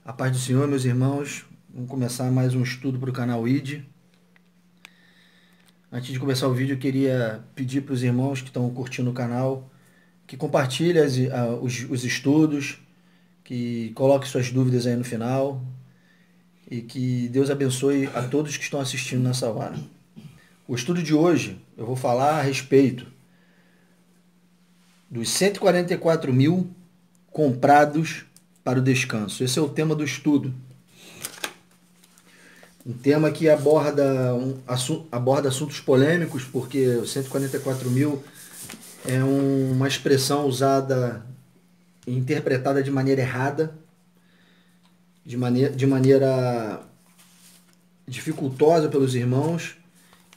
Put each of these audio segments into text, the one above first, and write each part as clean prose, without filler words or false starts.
A paz do Senhor, meus irmãos. Vamos começar mais um estudo para o canal ID. Antes de começar o vídeo, eu queria pedir para os irmãos que estão curtindo o canal que compartilhem os estudos, que coloquem suas dúvidas aí no final e que Deus abençoe a todos que estão assistindo nessa hora. O estudo de hoje eu vou falar a respeito dos 144 mil comprados para o descanso. Esse é o tema do estudo. Um tema que aborda assuntos polêmicos, porque os 144 mil é uma expressão usada e interpretada de maneira errada, de maneira dificultosa pelos irmãos.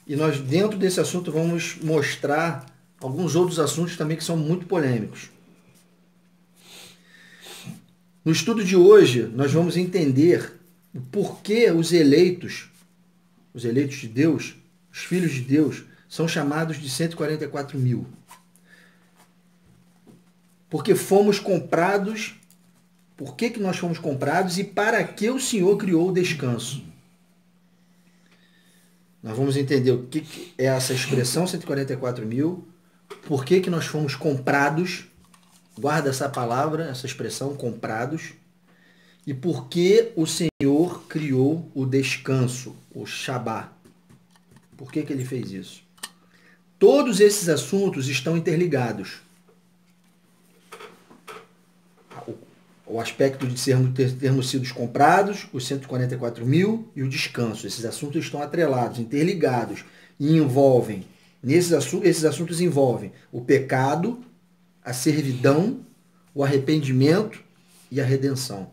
E nós, dentro desse assunto, vamos mostrar alguns outros assuntos também que são muito polêmicos. No estudo de hoje, nós vamos entender o porquê os eleitos de Deus, os filhos de Deus, são chamados de 144 mil. Porque fomos comprados, por que nós fomos comprados e para que o Senhor criou o descanso. Nós vamos entender o que é essa expressão 144 mil, por que nós fomos comprados, guarda essa palavra, essa expressão, comprados, e por que o Senhor criou o descanso, o Shabá. Por que ele fez isso? Todos esses assuntos estão interligados. O aspecto de termos sido comprados, os 144 mil e o descanso. Esses assuntos estão atrelados, interligados e envolvem, esses assuntos envolvem o pecado, a servidão, o arrependimento e a redenção.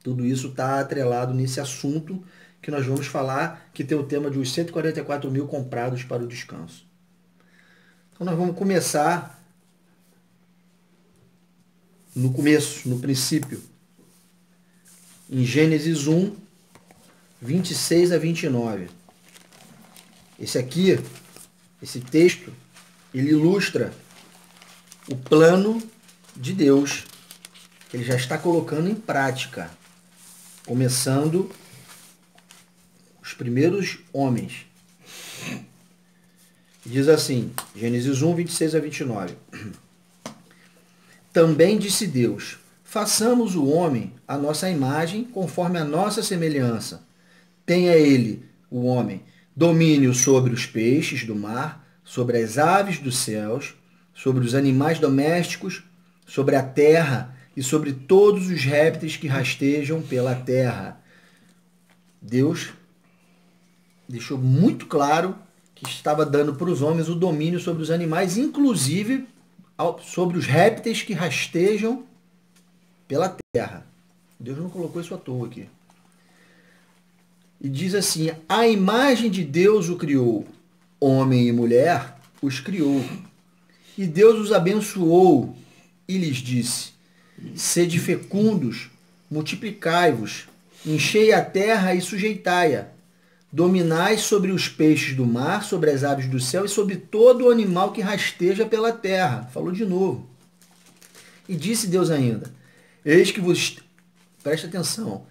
Tudo isso está atrelado nesse assunto que nós vamos falar, que tem o tema de os 144 mil comprados para o descanso. Então nós vamos começar no começo, no princípio, em Gênesis 1, 26 a 29. Esse texto, ele ilustra o plano de Deus, que ele já está colocando em prática, começando os primeiros homens. Diz assim, Gênesis 1, 26 a 29. Também disse Deus, façamos o homem à nossa imagem, conforme a nossa semelhança. Tenha ele, o homem, domínio sobre os peixes do mar, sobre as aves dos céus, sobre os animais domésticos, sobre a terra e sobre todos os répteis que rastejam pela terra. Deus deixou muito claro que estava dando para os homens o domínio sobre os animais, inclusive sobre os répteis que rastejam pela terra. Deus não colocou isso à toa aqui. E diz assim, a imagem de Deus o criou, homem e mulher os criou. E Deus os abençoou e lhes disse, sede fecundos, multiplicai-vos, enchei a terra e sujeitai-a, dominai sobre os peixes do mar, sobre as aves do céu e sobre todo o animal que rasteja pela terra. Falou de novo. E disse Deus ainda, presta atenção,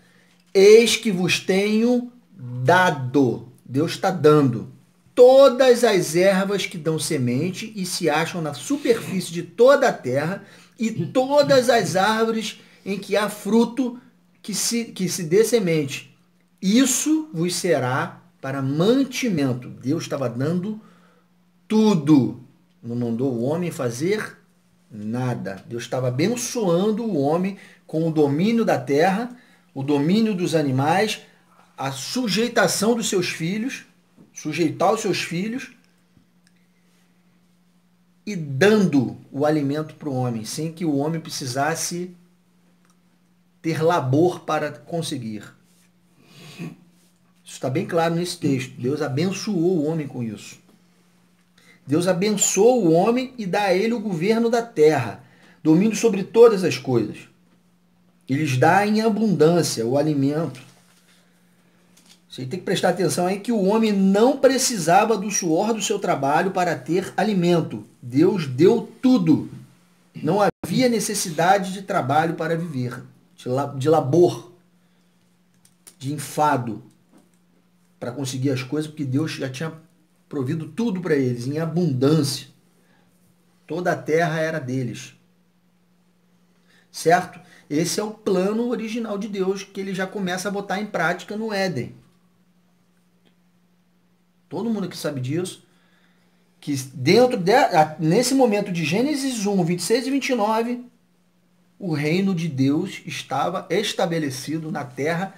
eis que vos tenho dado, Deus está dando, todas as ervas que dão semente e se acham na superfície de toda a terra, e todas as árvores em que há fruto que se dê semente. Isso vos será para mantimento. Deus estava dando tudo. Não mandou o homem fazer nada. Deus estava abençoando o homem com o domínio da terra, o domínio dos animais, a sujeitação dos seus filhos, sujeitar os seus filhos, e dando o alimento para o homem, sem que o homem precisasse ter labor para conseguir. Isso está bem claro nesse texto. Deus abençoou o homem com isso. Deus abençoa o homem e dá a ele o governo da terra, domínio sobre todas as coisas. E lhes dá em abundância o alimento. Você tem que prestar atenção aí que o homem não precisava do suor do seu trabalho para ter alimento. Deus deu tudo. Não havia necessidade de trabalho para viver, de labor. de enfado para conseguir as coisas, porque Deus já tinha provido tudo para eles, em abundância. Toda a terra era deles. Certo? Esse é o plano original de Deus, que ele já começa a botar em prática no Éden. Todo mundo que sabe disso, que nesse momento de Gênesis 1, 26 e 29, o reino de Deus estava estabelecido na terra,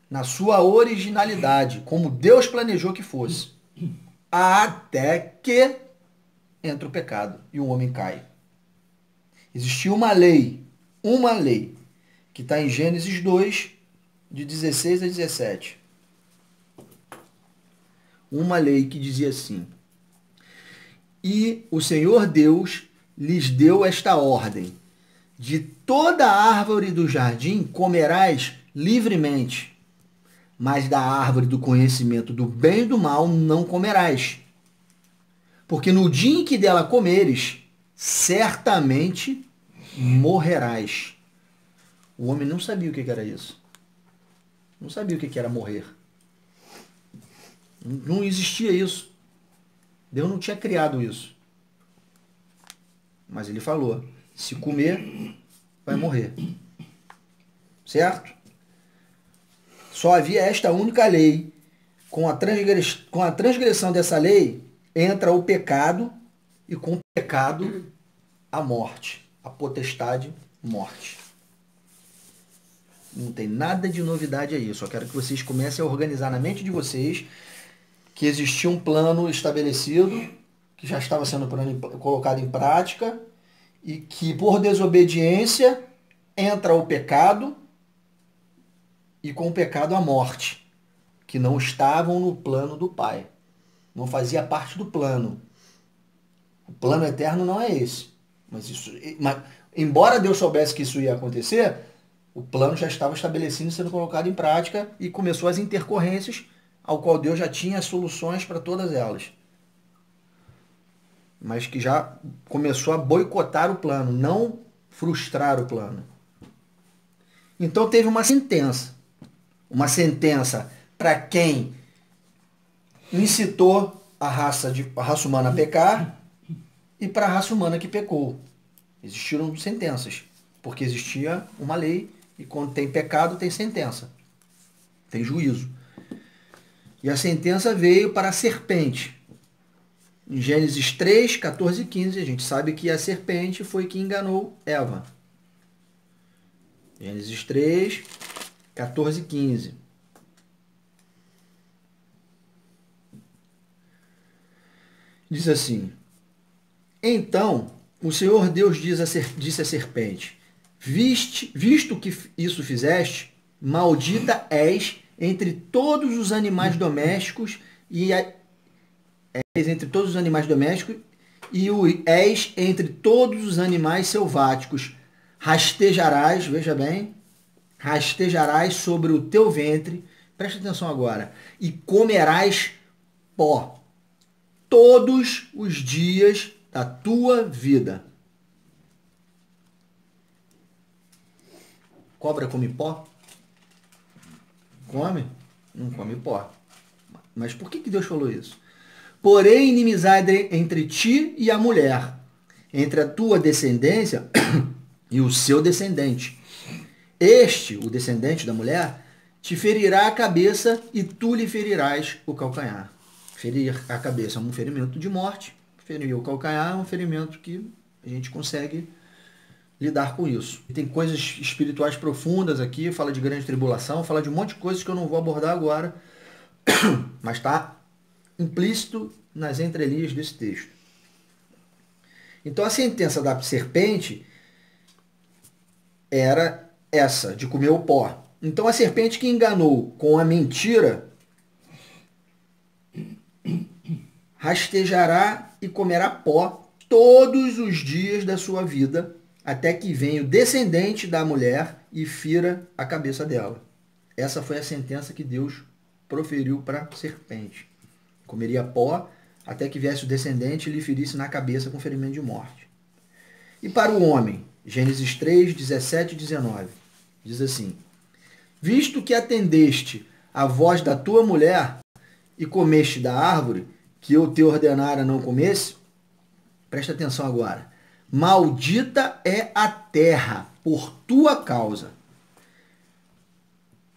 na sua originalidade, como Deus planejou que fosse. Até que entra o pecado e o homem cai. Existia uma lei, que está em Gênesis 2, de 16 a 17. Uma lei que dizia assim: e o Senhor Deus lhes deu esta ordem: de toda árvore do jardim comerás livremente, mas da árvore do conhecimento do bem e do mal não comerás. Porque no dia em que dela comeres, certamente morrerás. O homem não sabia o que era isso. Não sabia o que era morrer. Não existia isso. Deus não tinha criado isso. Mas ele falou: se comer, vai morrer. Certo? Só havia esta única lei. Com a transgressão dessa lei, entra o pecado, e com o pecado, a morte. A potestade, morte. Não tem nada de novidade aí. Só quero que vocês comecem a organizar na mente de vocês que existia um plano estabelecido, que já estava sendo colocado em prática, e que por desobediência entra o pecado, e com o pecado a morte, que não estavam no plano do Pai. Não fazia parte do plano. O plano eterno não é esse. Mas embora Deus soubesse que isso ia acontecer, o plano já estava estabelecido, sendo colocado em prática, e começou as intercorrências, ao qual Deus já tinha soluções para todas elas. Mas que já começou a boicotar o plano, não frustrar o plano. Então teve uma sentença. Uma sentença para quem incitou a raça humana a pecar e para a raça humana que pecou. Existiram sentenças, porque existia uma lei, e quando tem pecado tem sentença, tem juízo. E a sentença veio para a serpente. Em Gênesis 3, 14 e 15, a gente sabe que a serpente foi que enganou Eva. Gênesis 3, 14 e 15. Diz assim: então o Senhor Deus disse à serpente: visto que isso fizeste, maldita és entre todos os animais domésticos e és entre todos os animais selváticos. Rastejarás, veja bem, rastejarás sobre o teu ventre, presta atenção agora, e comerás pó todos os dias da tua vida. Cobra come pó? Come? Não come pó. Mas por que Deus falou isso? Porém, inimizade entre ti e a mulher, entre a tua descendência e o seu descendente. Este, o descendente da mulher, te ferirá a cabeça e tu lhe ferirás o calcanhar. Ferir a cabeça é um ferimento de morte, ferir o calcanhar é um ferimento que a gente consegue lidar com isso. E tem coisas espirituais profundas aqui, fala de grande tribulação, fala de um monte de coisas que eu não vou abordar agora, mas está implícito nas entrelinhas desse texto. Então a sentença da serpente era essa, de comer o pó. Então a serpente que enganou com a mentira rastejará e comerá pó todos os dias da sua vida, até que venha o descendente da mulher e fira a cabeça dela. Essa foi a sentença que Deus proferiu para a serpente. Comeria pó até que viesse o descendente e lhe ferisse na cabeça com ferimento de morte. E para o homem, Gênesis 3, 17 e 19, diz assim: Visto que atendeste à voz da tua mulher e comeste da árvore que eu te ordenara não comesse, presta atenção agora. Maldita é a terra por tua causa.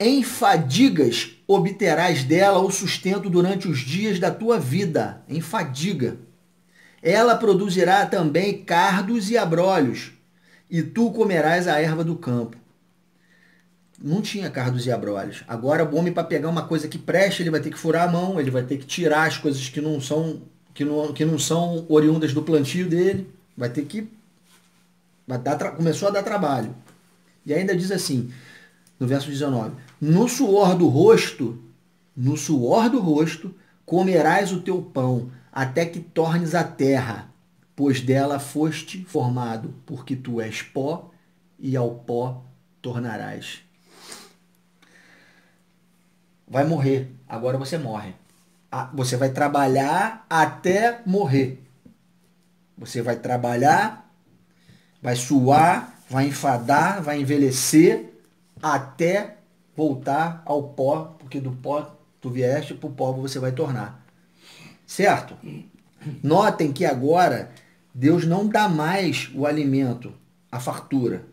Em fadigas obterás dela o sustento durante os dias da tua vida. Em fadiga. Ela produzirá também cardos e abrolhos, e tu comerás a erva do campo. Não tinha cardos e abrolhos. Agora o homem, para pegar uma coisa que preste, ele vai ter que furar a mão, ele vai ter que tirar as coisas que não são oriundas do plantio dele. Vai ter que... começou a dar trabalho. E ainda diz assim, no verso 19, no suor do rosto, comerás o teu pão, até que tornes a terra, pois dela foste formado, porque tu és pó, e ao pó tornarás. Vai morrer, agora você morre. Você vai trabalhar até morrer. Você vai trabalhar, vai suar, vai enfadar, vai envelhecer, até voltar ao pó, porque do pó tu vieste, para o pó você vai tornar. Certo? Notem que agora Deus não dá mais o alimento, a fartura,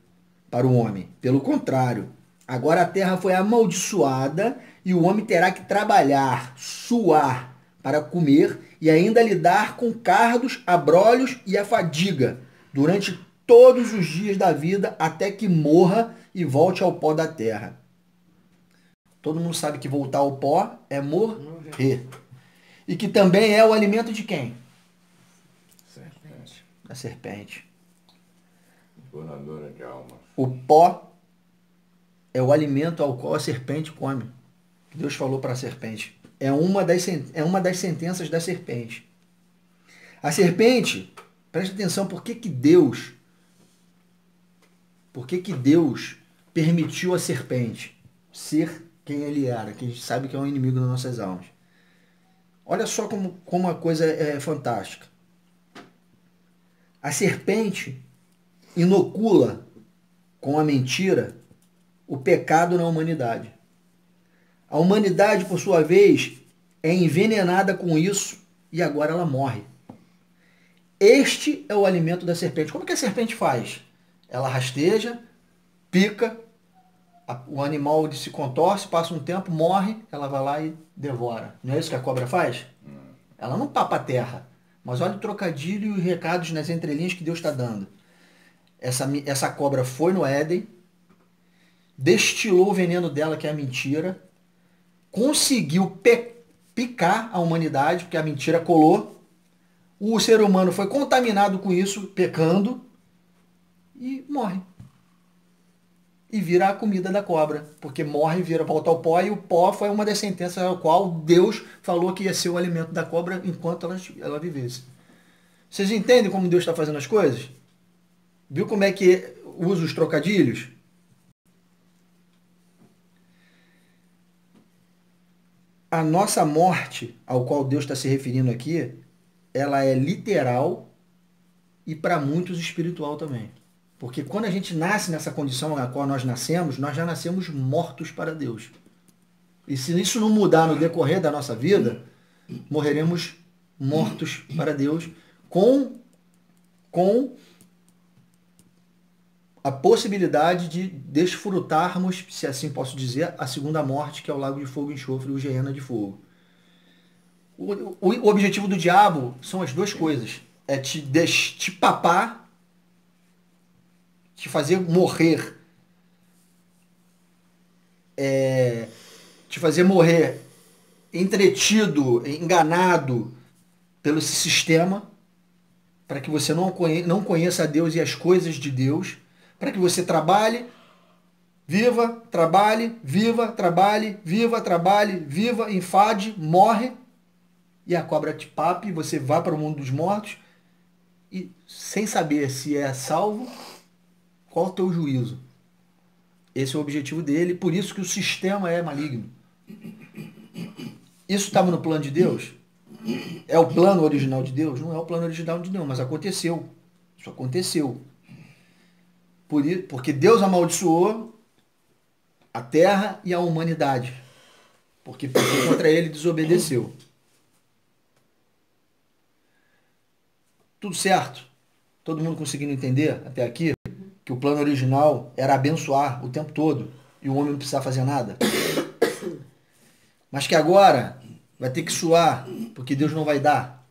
para o homem. Pelo contrário, agora a terra foi amaldiçoada e o homem terá que trabalhar, suar para comer e ainda lidar com cardos, abrolhos e a fadiga durante todos os dias da vida até que morra e volte ao pó da terra. Todo mundo sabe que voltar ao pó é morrer. E que também é o alimento de quem? Serpente. Da serpente. Devoradora de almas. O pó é o alimento ao qual a serpente come. Deus falou para a serpente. É uma das sentenças da serpente. A serpente, preste atenção, por que Deus permitiu a serpente ser quem ele era, que a gente sabe que é um inimigo das nossas almas. Olha só como a coisa é fantástica. A serpente inocula com a mentira o pecado na humanidade. A humanidade, por sua vez, é envenenada com isso e agora ela morre. Este é o alimento da serpente. Como que a serpente faz? Ela rasteja, pica, o animal se contorce, passa um tempo, morre, ela vai lá e devora. Não é isso que a cobra faz? Ela não papa a terra. Mas olha o trocadilho e os recados nas entrelinhas que Deus está dando. Essa cobra foi no Éden, destilou o veneno dela, que é a mentira, conseguiu picar a humanidade, porque a mentira colou. O ser humano foi contaminado com isso, pecando, e morre. E vira a comida da cobra, porque morre e volta ao pó, e o pó foi uma das sentenças ao qual Deus falou que ia ser o alimento da cobra enquanto ela vivesse. Vocês entendem como Deus está fazendo as coisas? Viu como é que usa os trocadilhos? A nossa morte, ao qual Deus está se referindo aqui, ela é literal e para muitos espiritual também. Porque quando a gente nasce nessa condição na qual nós nascemos, nós já nascemos mortos para Deus. E se isso não mudar no decorrer da nossa vida, morreremos mortos para Deus com a possibilidade de desfrutarmos, se assim posso dizer, a segunda morte, que é o lago de fogo e enxofre, o Geena de fogo. O objetivo do diabo são as duas coisas. É te papar, te fazer morrer, te fazer morrer entretido, enganado pelo sistema, para que você não conheça a Deus e as coisas de Deus, para que você trabalhe, viva, trabalhe, viva, trabalhe, viva, trabalhe, viva, enfade, morre, e a cobra te pape, você vai para o mundo dos mortos, e sem saber se é salvo, qual é o teu juízo? Esse é o objetivo dele, por isso que o sistema é maligno. Isso estava no plano de Deus? É o plano original de Deus? Não é o plano original de Deus, mas aconteceu. Isso aconteceu. Porque Deus amaldiçoou a terra e a humanidade, porque pecou contra ele e desobedeceu. Tudo certo? Todo mundo conseguindo entender até aqui que o plano original era abençoar o tempo todo e o homem não precisava fazer nada? Mas que agora vai ter que suar, porque Deus não vai dar.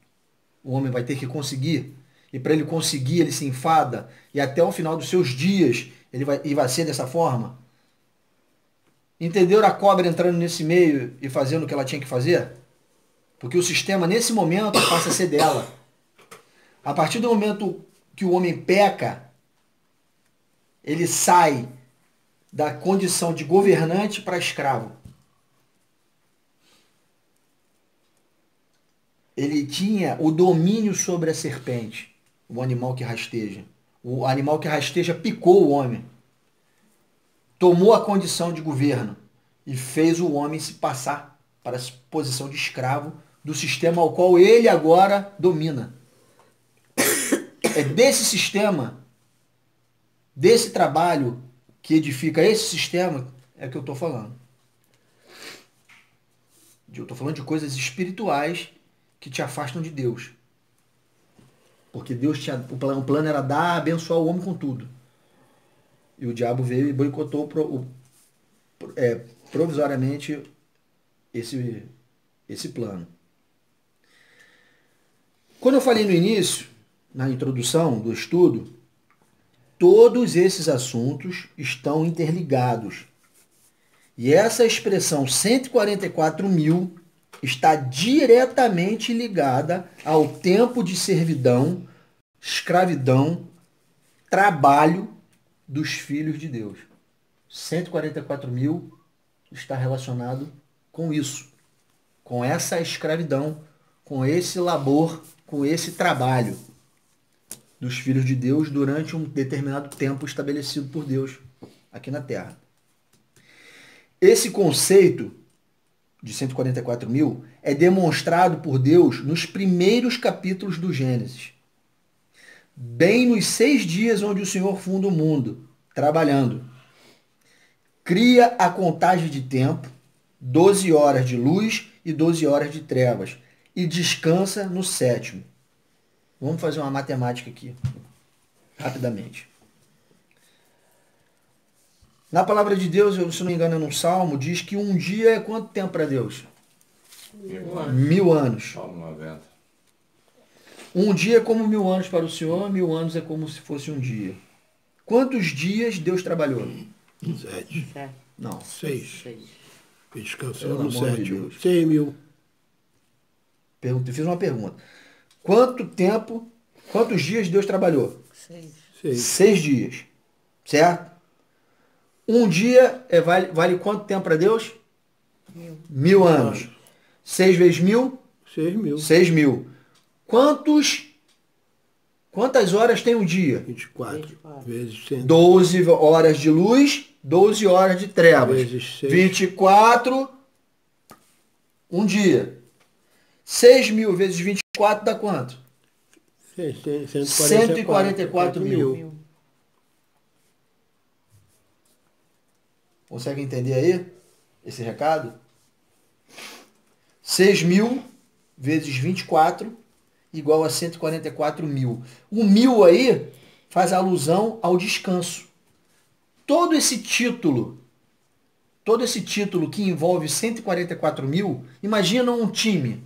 O homem vai ter que conseguir. E para ele conseguir, ele se enfada. E até o final dos seus dias, ele vai ser dessa forma. Entenderam a cobra entrando nesse meio e fazendo o que ela tinha que fazer? Porque o sistema, nesse momento, passa a ser dela. A partir do momento que o homem peca, ele sai da condição de governante para escravo. Ele tinha o domínio sobre a serpente, o animal que rasteja. O animal que rasteja picou o homem. Tomou a condição de governo e fez o homem se passar para a posição de escravo do sistema ao qual ele agora domina. É desse sistema, desse trabalho que edifica esse sistema, é que eu estou falando. Eu estou falando de coisas espirituais que te afastam de Deus. Porque Deus tinha, o plano era dar, abençoar o homem com tudo. E o diabo veio e boicotou provisoriamente esse plano. Quando eu falei no início, na introdução do estudo, todos esses assuntos estão interligados. E essa expressão 144.000 está diretamente ligada ao tempo de servidão, escravidão, trabalho dos filhos de Deus. 144.000 está relacionado com isso, com essa escravidão, com esse labor, com esse trabalho dos filhos de Deus durante um determinado tempo estabelecido por Deus aqui na Terra. Esse conceito de 144.000 é demonstrado por Deus nos primeiros capítulos do Gênesis. Bem nos 6 dias onde o Senhor funda o mundo, trabalhando. Cria a contagem de tempo, 12 horas de luz e 12 horas de trevas, e descansa no 7º. Vamos fazer uma matemática aqui, rapidamente. Na palavra de Deus, se não me engano, num salmo, diz que um dia é quanto tempo para Deus? 1000 anos. Salmo 90. Um dia é como 1000 anos para o Senhor, 1000 anos é como se fosse um dia. Quantos dias Deus trabalhou? 7. Não. 6. Descansou Pelo no amor de 7. Deus. 100.000. Fiz uma pergunta. Quantos dias Deus trabalhou? 6. 6 dias. Certo? Um dia vale quanto tempo para Deus? 1000 anos. 6 vezes 1000? 6.000. 6.000. Quantas horas tem um dia? 24. Vezes 100. 12 horas de luz, 12 horas de trevas. Vezes 6. 24, um dia. 6.000 vezes 24 dá quanto? 144.000. Consegue entender aí esse recado? 6.000 vezes 24 igual a 144.000. O 1000 aí faz alusão ao descanso. Todo esse título que envolve 144.000, imagina um time,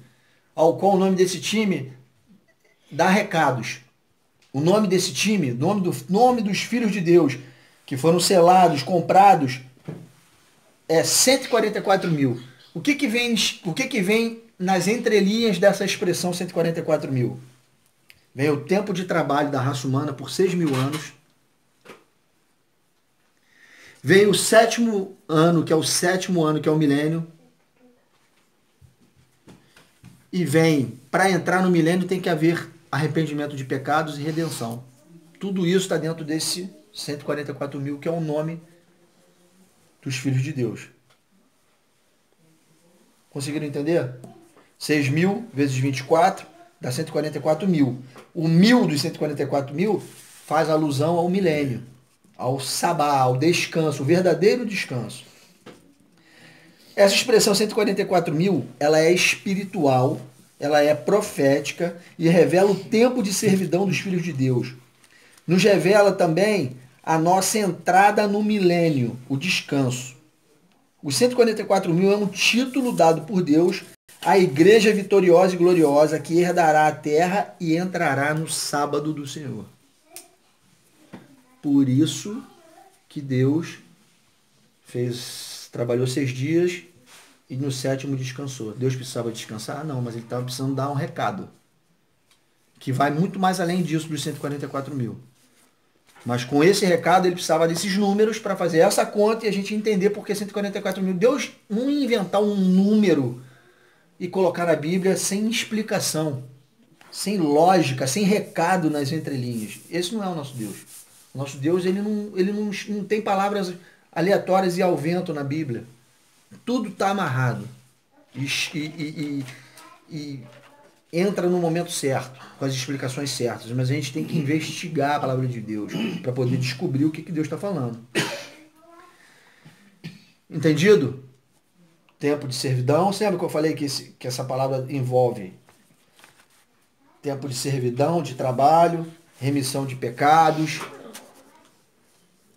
ao qual o nome desse time dá recados. O nome desse time, nome dos filhos de Deus, que foram selados, comprados, é 144.000. O que vem nas entrelinhas dessa expressão 144.000? Vem o tempo de trabalho da raça humana por 6.000 anos. Vem o 7º ano, que é o 7º ano, que é o milênio. E vem, para entrar no milênio tem que haver arrependimento de pecados e redenção. Tudo isso está dentro desse 144.000, que é o nome dos filhos de Deus. Conseguiram entender? 6.000 vezes 24 dá 144.000. O 1000 dos 144.000 faz alusão ao milênio, ao sabá, ao descanso, o verdadeiro descanso. Essa expressão 144.000, ela é espiritual, ela é profética e revela o tempo de servidão dos filhos de Deus. Nos revela também a nossa entrada no milênio, o descanso. Os 144.000 é um título dado por Deus à igreja vitoriosa e gloriosa que herdará a terra e entrará no sábado do Senhor. Por isso que Deus trabalhou 6 dias e no 7º descansou. Deus precisava descansar? Não, mas ele estava precisando dar um recado que vai muito mais além disso dos 144.000. Mas com esse recado ele precisava desses números para fazer essa conta e a gente entender por que 144.000. Deus não ia inventar um número e colocar na Bíblia sem explicação, sem lógica, sem recado nas entrelinhas. Esse não é o nosso Deus. O nosso Deus ele não tem palavras aleatórias e ao vento na Bíblia. Tudo está amarrado e entra no momento certo, com as explicações certas. Mas a gente tem que investigar a palavra de Deus para poder descobrir o que Deus está falando. Entendido? Tempo de servidão. Você lembra que eu falei que essa palavra envolve tempo de servidão, de trabalho, remissão de pecados,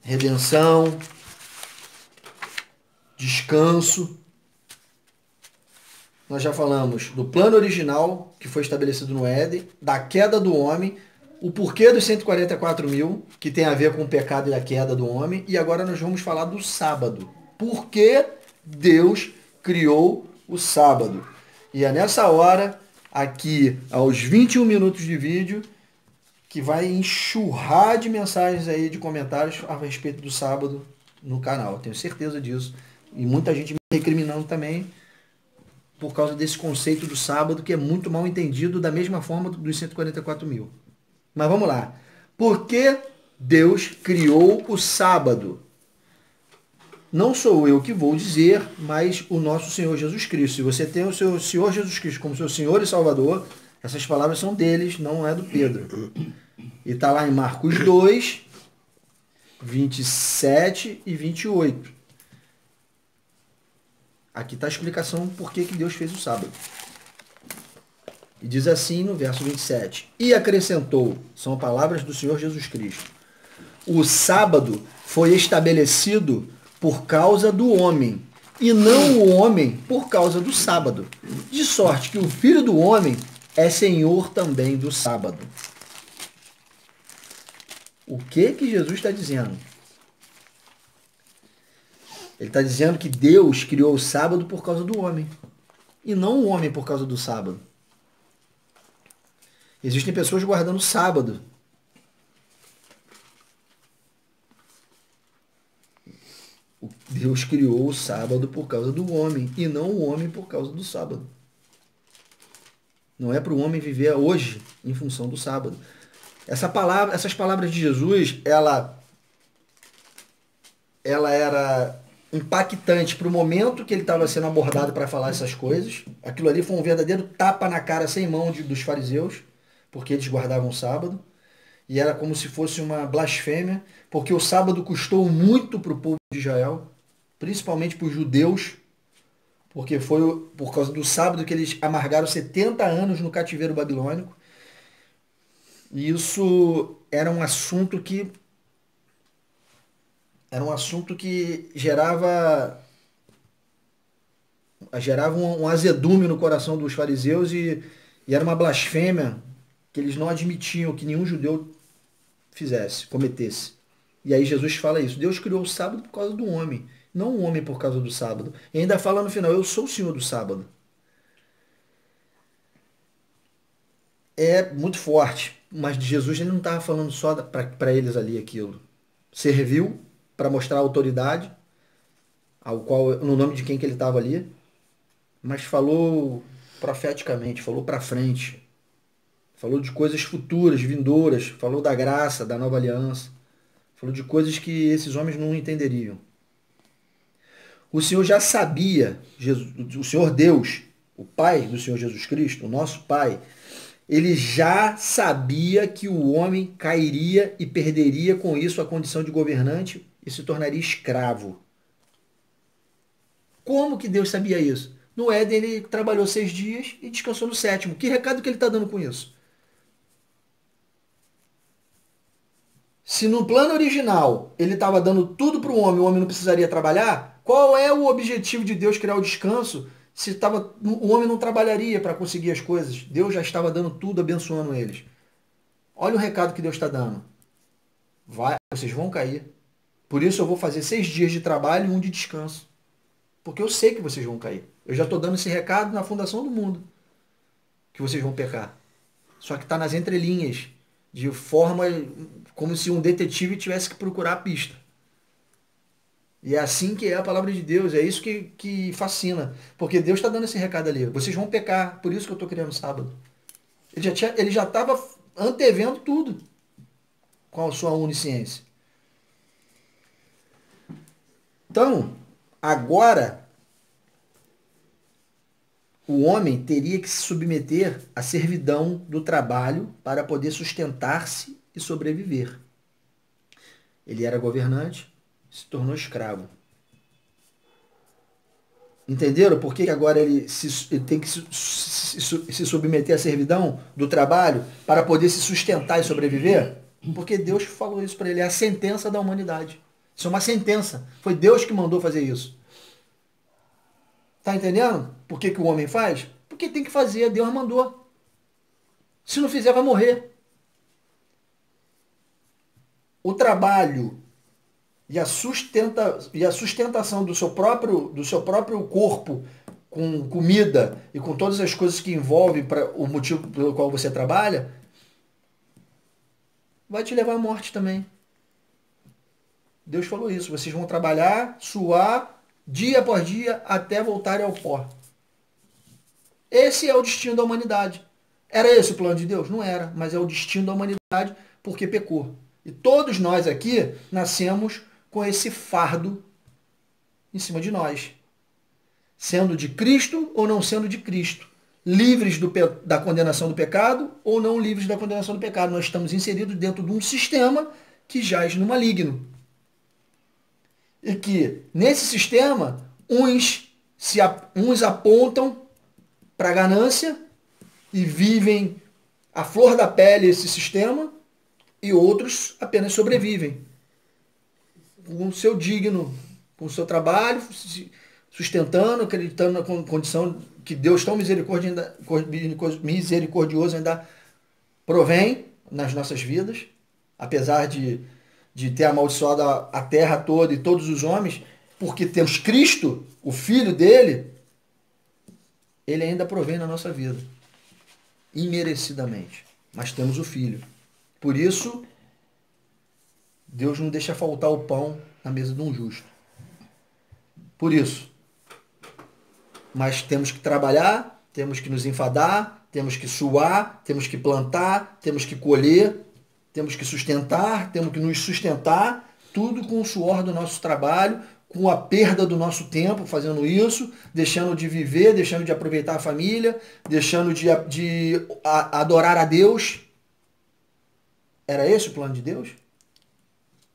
redenção, descanso. Nós já falamos do plano original que foi estabelecido no Éden, da queda do homem, o porquê dos 144.000, que tem a ver com o pecado e a queda do homem, e agora nós vamos falar do sábado. Por que Deus criou o sábado? E é nessa hora, aqui aos 21 minutos de vídeo, que vai enxurrar de mensagens aí, de comentários a respeito do sábado no canal. Eu tenho certeza disso. E muita gente me recriminando também por causa desse conceito do sábado, que é muito mal entendido, da mesma forma dos 144.000. Mas vamos lá. Por que Deus criou o sábado? Não sou eu que vou dizer, mas o nosso Senhor Jesus Cristo. Se você tem o seu Senhor Jesus Cristo como seu Senhor e Salvador, essas palavras são deles, não é do Pedro. E está lá em Marcos 2, 27 e 28. Aqui está a explicação por que Deus fez o sábado. E diz assim no verso 27. E acrescentou, são palavras do Senhor Jesus Cristo, o sábado foi estabelecido por causa do homem, e não o homem por causa do sábado. De sorte que o Filho do Homem é Senhor também do sábado. O que Jesus está dizendo? Ele está dizendo que Deus criou o sábado por causa do homem. E não o homem por causa do sábado. Existem pessoas guardando o sábado. Deus criou o sábado por causa do homem. E não o homem por causa do sábado. Não é para o homem viver hoje em função do sábado. Essas palavras de Jesus, ela era impactante para o momento que ele estava sendo abordado para falar essas coisas. Aquilo ali foi um verdadeiro tapa na cara sem mão dos fariseus, porque eles guardavam o sábado. E era como se fosse uma blasfêmia, porque o sábado custou muito para o povo de Israel, principalmente para os judeus, porque foi por causa do sábado que eles amargaram 70 anos no cativeiro babilônico. E isso era um assunto que gerava um azedume no coração dos fariseus e era uma blasfêmia que eles não admitiam que nenhum judeu cometesse. E aí Jesus fala isso. Deus criou o sábado por causa do homem, não o homem por causa do sábado. E ainda fala no final, eu sou o Senhor do sábado. É muito forte, mas de Jesus ele não estava falando só para eles ali aquilo. Serviu para mostrar a autoridade, no nome de quem que ele estava ali, mas falou profeticamente, falou para frente, falou de coisas futuras, vindouras, falou da graça, da nova aliança, falou de coisas que esses homens não entenderiam. O Senhor já sabia, o Senhor Deus, o Pai do Senhor Jesus Cristo, o nosso Pai, ele já sabia que o homem cairia e perderia com isso a condição de governante e se tornaria escravo. Como que Deus sabia isso? No Éden ele trabalhou 6 dias e descansou no 7º. Que recado que ele está dando com isso? Se no plano original ele estava dando tudo para o homem não precisaria trabalhar, qual é o objetivo de Deus criar o descanso se o homem não trabalharia para conseguir as coisas? Deus já estava dando tudo, abençoando eles. Olha o recado que Deus está dando. Vocês vão cair. Por isso eu vou fazer 6 dias de trabalho e 1 de descanso. Porque eu sei que vocês vão cair. Eu já estou dando esse recado na fundação do mundo. Que vocês vão pecar. Só que está nas entrelinhas. De forma como se um detetive tivesse que procurar a pista. E é assim que é a palavra de Deus. É isso que fascina. Porque Deus está dando esse recado ali. Vocês vão pecar. Por isso que eu estou criando sábado. Ele já estava antevendo tudo. Com a sua onisciência. Então, agora, o homem teria que se submeter à servidão do trabalho para poder sustentar-se e sobreviver. Ele era governante, se tornou escravo. Entenderam por que agora ele tem que se submeter à servidão do trabalho para poder se sustentar e sobreviver? Porque Deus falou isso para ele, é a sentença da humanidade. Isso é uma sentença. Foi Deus que mandou fazer isso. Tá entendendo? Por que o homem faz? Porque tem que fazer, Deus mandou. Se não fizer, vai morrer. O trabalho e a sustentação do seu próprio corpo com comida e com todas as coisas que envolvem para o motivo pelo qual você trabalha, vai te levar à morte também. Deus falou isso. Vocês vão trabalhar, suar, dia após dia, até voltarem ao pó. Esse é o destino da humanidade. Era esse o plano de Deus? Não era, mas é o destino da humanidade porque pecou. E todos nós aqui nascemos com esse fardo em cima de nós. Sendo de Cristo ou não sendo de Cristo. Livres da condenação do pecado ou não livres da condenação do pecado. Nós estamos inseridos dentro de um sistema que jaz no maligno. E que, nesse sistema, uns apontam para a ganância e vivem à flor da pele esse sistema, e outros apenas sobrevivem com o seu digno, com o seu trabalho, sustentando, acreditando na condição que Deus tão misericordioso ainda provém nas nossas vidas, apesar de ter amaldiçoado a terra toda e todos os homens, porque temos Cristo, o Filho dele, ele ainda provém na nossa vida, imerecidamente. Mas temos o Filho. Por isso, Deus não deixa faltar o pão na mesa de um justo. Por isso. Mas temos que trabalhar, temos que nos enfadar, temos que suar, temos que plantar, temos que colher, temos que sustentar, temos que nos sustentar, tudo com o suor do nosso trabalho, com a perda do nosso tempo fazendo isso, deixando de viver, deixando de aproveitar a família, deixando de adorar a Deus. Era esse o plano de Deus?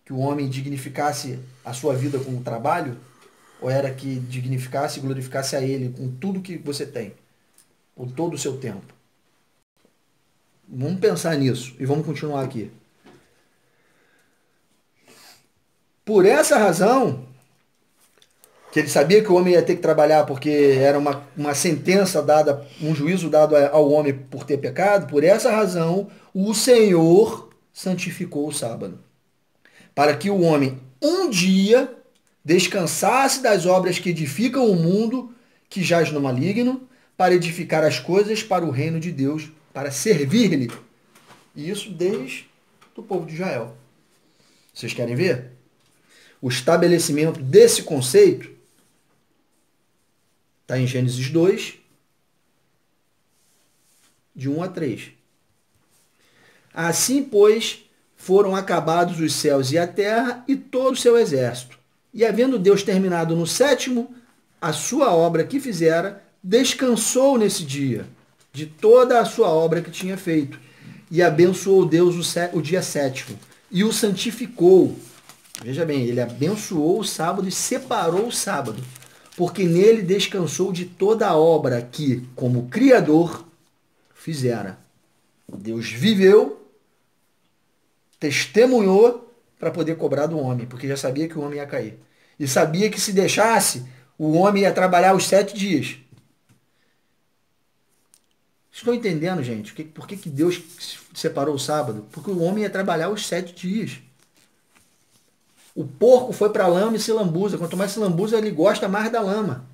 Que o homem dignificasse a sua vida com o trabalho? Ou era que dignificasse e glorificasse a Ele com tudo que você tem? Com todo o seu tempo? Vamos pensar nisso e vamos continuar aqui. Por essa razão, que ele sabia que o homem ia ter que trabalhar porque era uma sentença dada, um juízo dado ao homem por ter pecado, por essa razão, o Senhor santificou o sábado. Para que o homem um dia descansasse das obras que edificam o mundo, que jaz no maligno, para edificar as coisas para o reino de Deus, para servir-lhe. E isso desde o povo de Israel. Vocês querem ver? O estabelecimento desse conceito está em Gênesis 2, de 1 a 3. Assim, pois, foram acabados os céus e a terra e todo o seu exército. E havendo Deus terminado no 7º a sua obra que fizera, descansou nesse dia de toda a sua obra que tinha feito. E abençoou Deus o dia 7º e o santificou. Veja bem, ele abençoou o sábado e separou o sábado porque nele descansou de toda a obra que, como Criador, fizera. Deus viveu, testemunhou para poder cobrar do homem, porque já sabia que o homem ia cair. E sabia que se deixasse, o homem ia trabalhar os 7 dias. Estão entendendo, gente? Por que Deus separou o sábado? Porque o homem ia trabalhar os 7 dias. O porco foi para a lama e se lambuza. Quanto mais se lambuza, ele gosta mais da lama.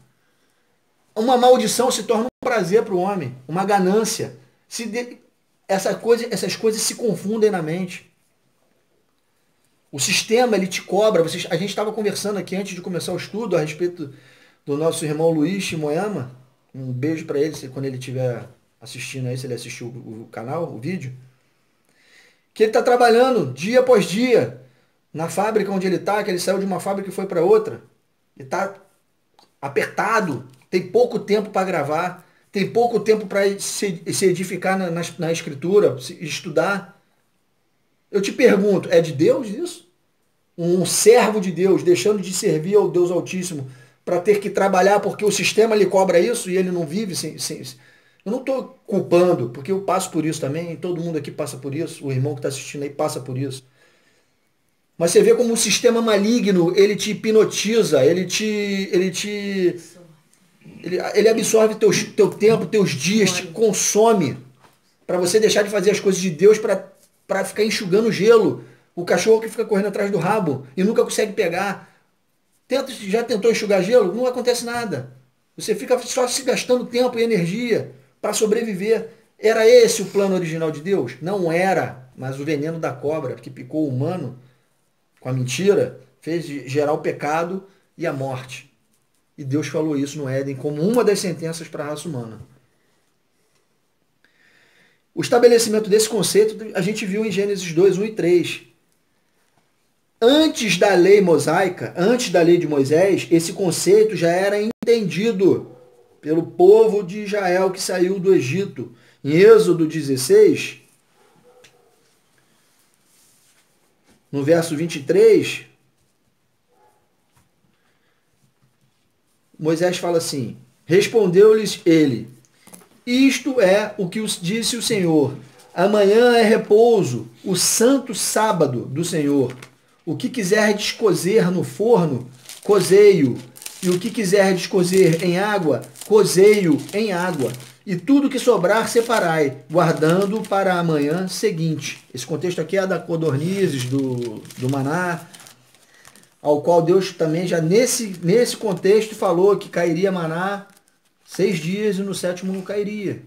Uma maldição se torna um prazer para o homem. Uma ganância. Essas coisas se confundem na mente. O sistema, ele te cobra. A gente estava conversando aqui antes de começar o estudo a respeito do nosso irmão Luiz Shimoyama. Um beijo para ele, quando ele estiver assistindo aí, se ele assistiu o canal, o vídeo. Que ele está trabalhando dia após dia na fábrica onde ele está, que ele saiu de uma fábrica e foi para outra. Ele está apertado, tem pouco tempo para gravar, tem pouco tempo para se edificar na escritura, estudar. Eu te pergunto, é de Deus isso? Um servo de Deus deixando de servir ao Deus Altíssimo para ter que trabalhar porque o sistema lhe cobra isso e ele não vive sem... Eu não estou culpando, porque eu passo por isso também, todo mundo aqui passa por isso, o irmão que está assistindo aí passa por isso. Mas você vê como um sistema maligno, ele te hipnotiza, ele absorve teu tempo, teus dias, te consome, para você deixar de fazer as coisas de Deus para ficar enxugando gelo. O cachorro que fica correndo atrás do rabo e nunca consegue pegar. Já tentou enxugar gelo? Não acontece nada. Você fica só se gastando tempo e energia para sobreviver. Era esse o plano original de Deus? Não era, mas o veneno da cobra que picou o humano com a mentira fez gerar o pecado e a morte. E Deus falou isso no Éden como uma das sentenças para a raça humana. O estabelecimento desse conceito a gente viu em Gênesis 2, 1 e 3. Antes da lei mosaica, antes da lei de Moisés, esse conceito já era entendido pelo povo de Israel que saiu do Egito. Em Êxodo 16, no verso 23, Moisés fala assim: respondeu-lhes ele, isto é o que disse o Senhor, amanhã é repouso, o santo sábado do Senhor. O que quiserdes cozer no forno, cozei-o. E o que quiserdes cozer em água, cozei-o em água. E tudo que sobrar, separai, guardando para a manhã seguinte. Esse contexto aqui é da codornizes, do maná, ao qual Deus também já nesse contexto falou que cairia maná 6 dias e no 7º não cairia.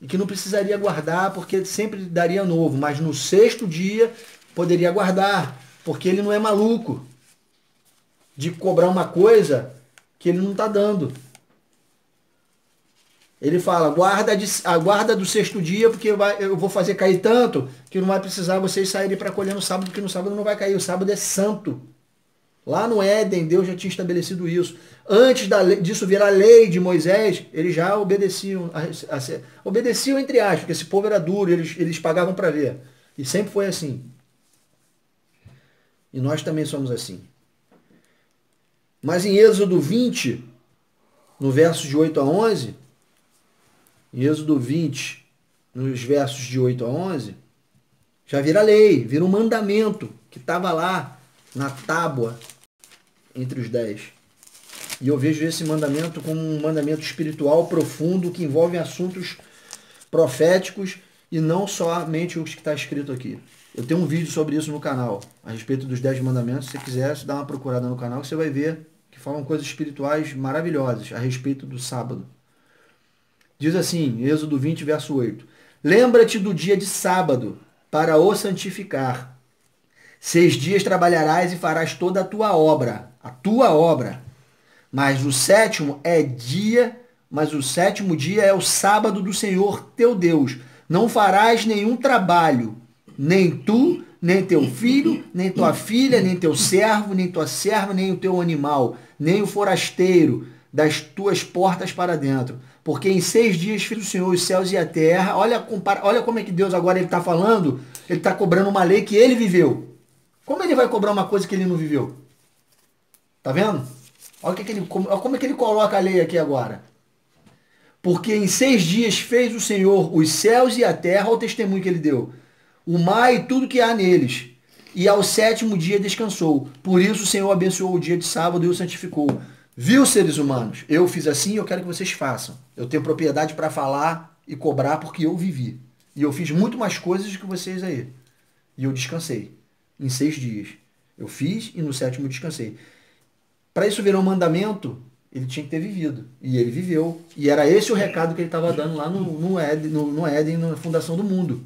E que não precisaria guardar porque sempre daria novo, mas no 6º dia poderia guardar, porque ele não é maluco de cobrar uma coisa que ele não está dando. Ele fala, aguarda do 6º dia, porque eu vou fazer cair tanto que não vai precisar vocês saírem para colher no sábado, porque no sábado não vai cair, o sábado é santo. Lá no Éden, Deus já tinha estabelecido isso. Antes disso virar lei de Moisés, eles já obedeciam, obedeciam entre aspas, porque esse povo era duro, eles pagavam para ver. E sempre foi assim. E nós também somos assim. Mas em Êxodo 20, no verso de 8 a 11, em Êxodo 20, nos versos de 8 a 11, já vira lei, vira um mandamento que estava lá na tábua entre os 10. E eu vejo esse mandamento como um mandamento espiritual profundo que envolve assuntos proféticos e não somente os que está escrito aqui. Eu tenho um vídeo sobre isso no canal, a respeito dos 10 mandamentos. Se você quiser, dá uma procurada no canal que você vai ver que falam coisas espirituais maravilhosas a respeito do sábado. Diz assim, Êxodo 20, verso 8. Lembra-te do dia de sábado, para o santificar. 6 dias trabalharás e farás toda a tua obra. Mas o 7º dia é o sábado do Senhor teu Deus. Não farás nenhum trabalho, nem tu, nem teu filho, nem tua filha, nem teu servo, nem tua serva, nem o teu animal, nem o forasteiro das tuas portas para dentro. Porque em 6 dias fez o Senhor os céus e a terra. Olha como é que Deus agora está falando. Ele está cobrando uma lei que ele viveu. Como ele vai cobrar uma coisa que ele não viveu? Tá vendo? Olha como é que ele coloca a lei aqui agora. Porque em 6 dias fez o Senhor os céus e a terra, ao testemunho que ele deu, o mar e tudo que há neles. E ao 7º dia descansou. Por isso o Senhor abençoou o dia de sábado e o santificou. Viu, seres humanos? Eu fiz assim e eu quero que vocês façam. Eu tenho propriedade para falar e cobrar porque eu vivi. E eu fiz muito mais coisas do que vocês aí. E eu descansei. Em 6 dias. Eu fiz e no 7º descansei. Para isso virar um mandamento, ele tinha que ter vivido. E ele viveu. E era esse o recado que ele estava dando lá no Éden, na fundação do mundo.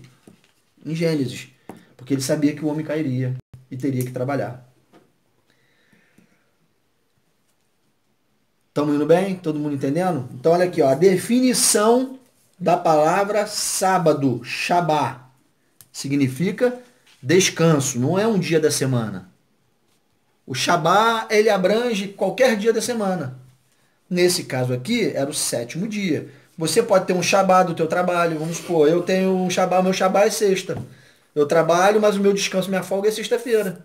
Em Gênesis. Porque ele sabia que o homem cairia e teria que trabalhar. Estamos indo bem? Todo mundo entendendo? Então olha aqui, ó, a definição da palavra sábado, Shabá, significa descanso, não é um dia da semana. O Shabá, ele abrange qualquer dia da semana. Nesse caso aqui, era o 7º dia. Você pode ter um Shabá do teu trabalho, vamos supor, eu tenho um Shabá, o meu Shabá é sexta. Eu trabalho, mas o meu descanso, minha folga é sexta-feira.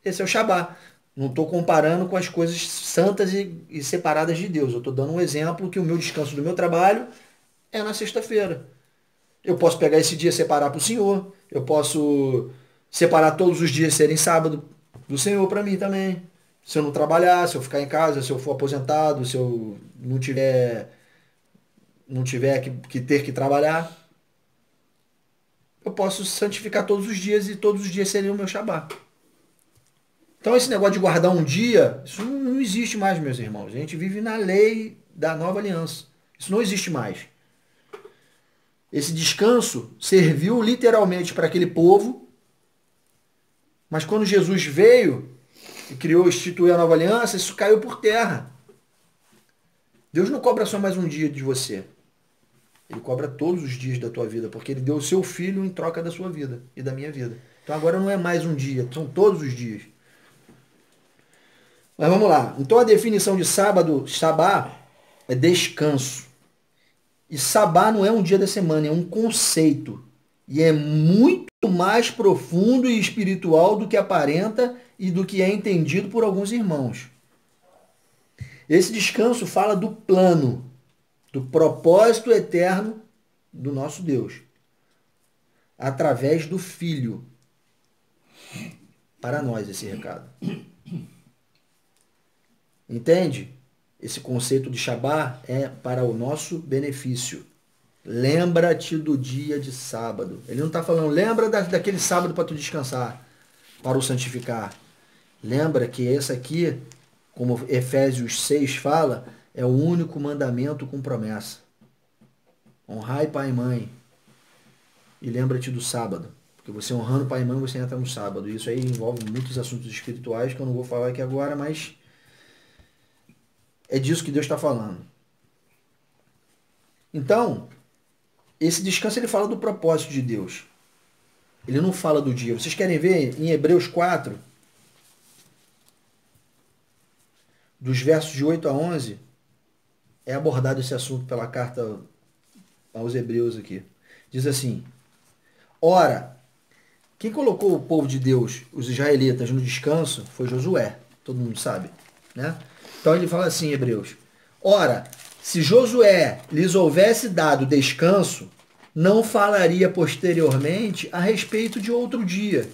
Esse é o Shabá. Não estou comparando com as coisas santas e separadas de Deus. Eu estou dando um exemplo que o meu descanso do meu trabalho é na sexta-feira. Eu posso pegar esse dia e separar para o Senhor. Eu posso separar todos os dias serem sábado do Senhor para mim também. Se eu não trabalhar, se eu ficar em casa, se eu for aposentado, se eu não tiver que ter que trabalhar, eu posso santificar todos os dias e todos os dias seriam o meu Shabá. Então esse negócio de guardar um dia, isso não existe mais, meus irmãos. A gente vive na lei da nova aliança. Isso não existe mais. Esse descanso serviu literalmente para aquele povo, mas quando Jesus veio e instituiu a nova aliança, isso caiu por terra. Deus não cobra só mais um dia de você. Ele cobra todos os dias da tua vida, porque ele deu o seu filho em troca da sua vida e da minha vida. Então agora não é mais um dia, são todos os dias. Mas vamos lá. Então a definição de sábado, Shabá, é descanso. E Sabá não é um dia da semana, é um conceito. E é muito mais profundo e espiritual do que aparenta e do que é entendido por alguns irmãos. Esse descanso fala do plano, do propósito eterno do nosso Deus, através do Filho. Para nós esse recado. Entende? Esse conceito de Shabá é para o nosso benefício. Lembra-te do dia de sábado. Ele não está falando, lembra daquele sábado para tu descansar, para o santificar. Lembra que esse aqui, como Efésios 6 fala, é o único mandamento com promessa. Honrai pai e mãe. E lembra-te do sábado. Porque você honrando pai e mãe, você entra no sábado. Isso aí envolve muitos assuntos espirituais que eu não vou falar aqui agora, mas é disso que Deus está falando. Então, esse descanso ele fala do propósito de Deus. Ele não fala do dia. Vocês querem ver em Hebreus 4, dos versos de 8 a 11, é abordado esse assunto pela carta aos Hebreus aqui. Diz assim: ora, quem colocou o povo de Deus, os israelitas, no descanso foi Josué. Todo mundo sabe, né? Então ele fala assim, Hebreus: ora, se Josué lhes houvesse dado descanso, não falaria posteriormente a respeito de outro dia.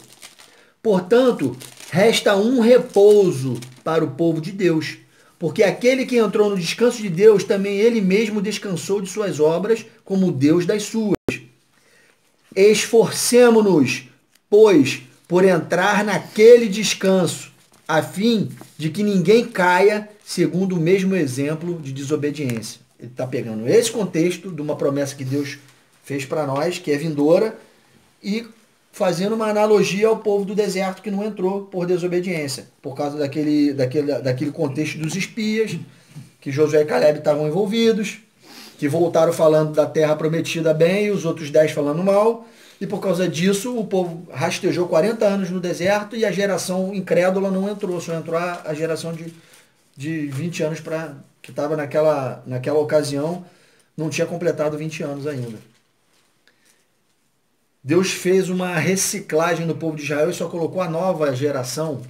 Portanto, resta um repouso para o povo de Deus, porque aquele que entrou no descanso de Deus, também ele mesmo descansou de suas obras, como Deus das suas. Esforcemo-nos, pois, por entrar naquele descanso, a fim de que ninguém caia segundo o mesmo exemplo de desobediência. Ele está pegando esse contexto de uma promessa que Deus fez para nós, que é vindoura, e fazendo uma analogia ao povo do deserto que não entrou por desobediência, por causa daquele contexto dos espias, que Josué e Caleb estavam envolvidos, que voltaram falando da terra prometida bem e os outros 10 falando mal, e por causa disso o povo rastejou 40 anos no deserto e a geração incrédula não entrou, só entrou a geração de 20 anos que estava naquela ocasião, não tinha completado 20 anos ainda. Deus fez uma reciclagem no povo de Israel e só colocou a nova geração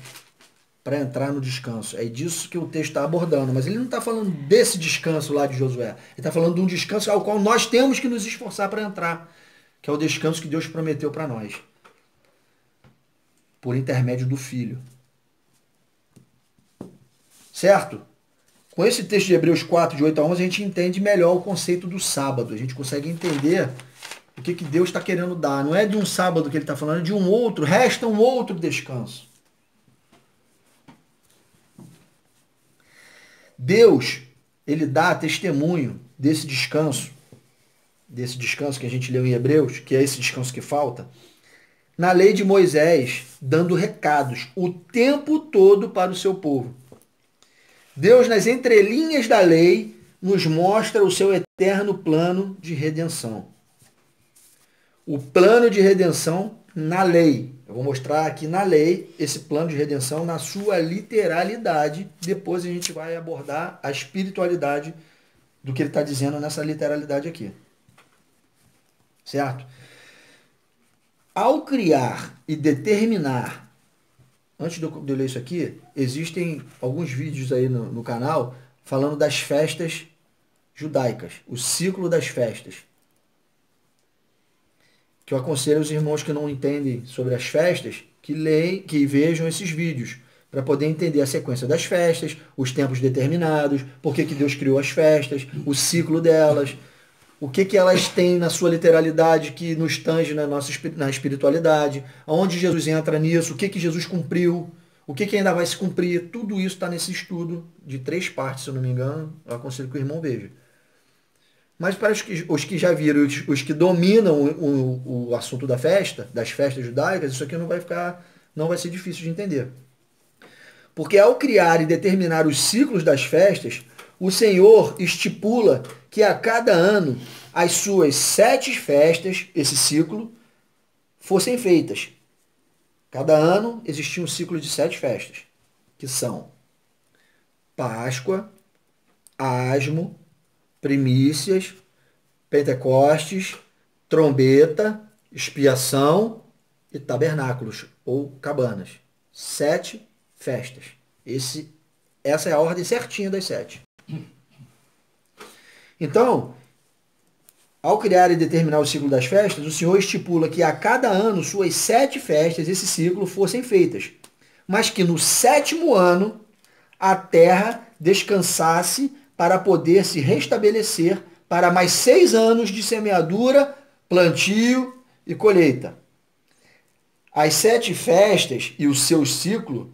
para entrar no descanso. É disso que o texto está abordando. Mas ele não está falando desse descanso lá de Josué. Ele está falando de um descanso ao qual nós temos que nos esforçar para entrar, que é o descanso que Deus prometeu para nós, por intermédio do Filho. Certo? Com esse texto de Hebreus 4, de 8 a 11, a gente entende melhor o conceito do sábado. A gente consegue entender o que Deus está querendo dar. Não é de um sábado que ele está falando, é de um outro. Resta um outro descanso. Deus, ele dá testemunho desse descanso que a gente leu em Hebreus, que é esse descanso que falta, na lei de Moisés, dando recados o tempo todo para o seu povo. Deus, nas entrelinhas da lei, nos mostra o seu eterno plano de redenção. O plano de redenção na lei. Eu vou mostrar aqui na lei esse plano de redenção na sua literalidade. Depois a gente vai abordar a espiritualidade do que ele está dizendo nessa literalidade aqui. Certo? Ao criar e determinar, antes de eu ler isso aqui, existem alguns vídeos aí no canal falando das festas judaicas, o ciclo das festas. Que eu aconselho os irmãos que não entendem sobre as festas, que vejam esses vídeos, para poder entender a sequência das festas, os tempos determinados, por que Deus criou as festas, o ciclo delas, o que elas têm na sua literalidade que nos tange na espiritualidade, aonde Jesus entra nisso, o que Jesus cumpriu, o que ainda vai se cumprir. Tudo isso está nesse estudo de 3 partes, se eu não me engano. Eu aconselho que o irmão veja. Mas para os que já viram, os que dominam o assunto das festas judaicas, isso aqui não vai ser difícil de entender. Porque ao criar e determinar os ciclos das festas, o Senhor estipula que a cada ano as suas 7 festas, esse ciclo, fossem feitas. Cada ano existia um ciclo de 7 festas, que são Páscoa, Asmo, Primícias, Pentecostes, Trombeta, Expiação e Tabernáculos, ou Cabanas. 7 festas. Essa é a ordem certinha das 7. Então, ao criar e determinar o ciclo das festas, o Senhor estipula que a cada ano suas 7 festas, esse ciclo, fossem feitas, mas que no 7º ano a terra descansasse para poder se restabelecer para mais 6 anos de semeadura, plantio e colheita. As 7 festas e o seu ciclo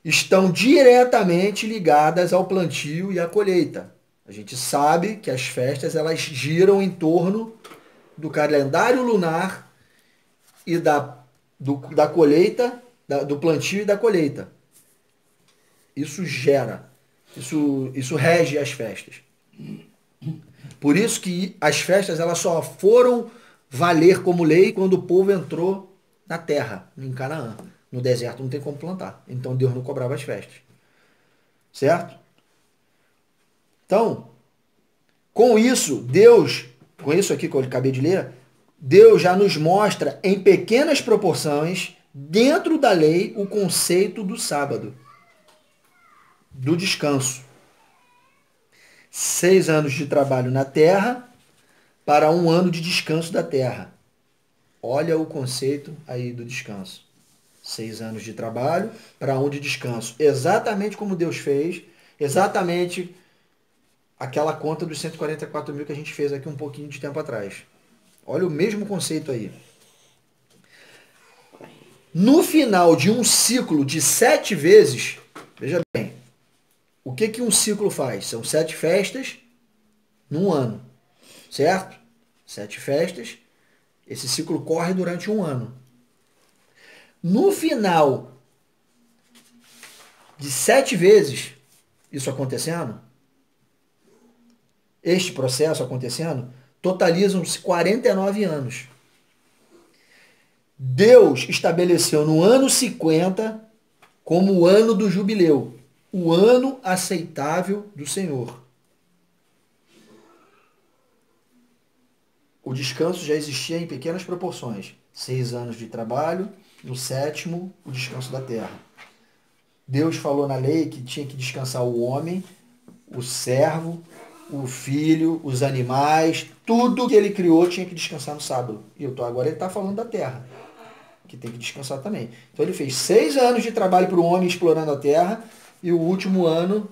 estão diretamente ligadas ao plantio e à colheita. A gente sabe que as festas elas giram em torno do calendário lunar e da colheita, do plantio e da colheita. Isso rege as festas. Por isso que as festas elas só foram valer como lei quando o povo entrou na terra, em Canaã. No deserto não tem como plantar. Então Deus não cobrava as festas. Certo? Então, com isso aqui que eu acabei de ler, Deus já nos mostra em pequenas proporções, dentro da lei, o conceito do sábado, do descanso. 6 anos de trabalho na terra para 1 ano de descanso da terra. Olha o conceito aí do descanso. 6 anos de trabalho para 1 de descanso. Exatamente como Deus fez, exatamente aquela conta dos 144 mil que a gente fez aqui um pouquinho de tempo atrás. Olha o mesmo conceito aí. No final de um ciclo de 7 vezes, veja bem, o que um ciclo faz? São 7 festas num ano, certo? 7 festas, esse ciclo corre durante 1 ano. No final de 7 vezes isso acontecendo, este processo acontecendo, totalizam-se 49 anos. Deus estabeleceu no ano 50 como o ano do jubileu, o ano aceitável do Senhor. O descanso já existia em pequenas proporções. 6 anos de trabalho, no 7º, o descanso da terra. Deus falou na lei que tinha que descansar o homem, o servo, o filho, os animais, tudo que ele criou tinha que descansar no sábado. E agora ele está falando da terra, que tem que descansar também. Então ele fez 6 anos de trabalho para o homem explorando a terra, e o último ano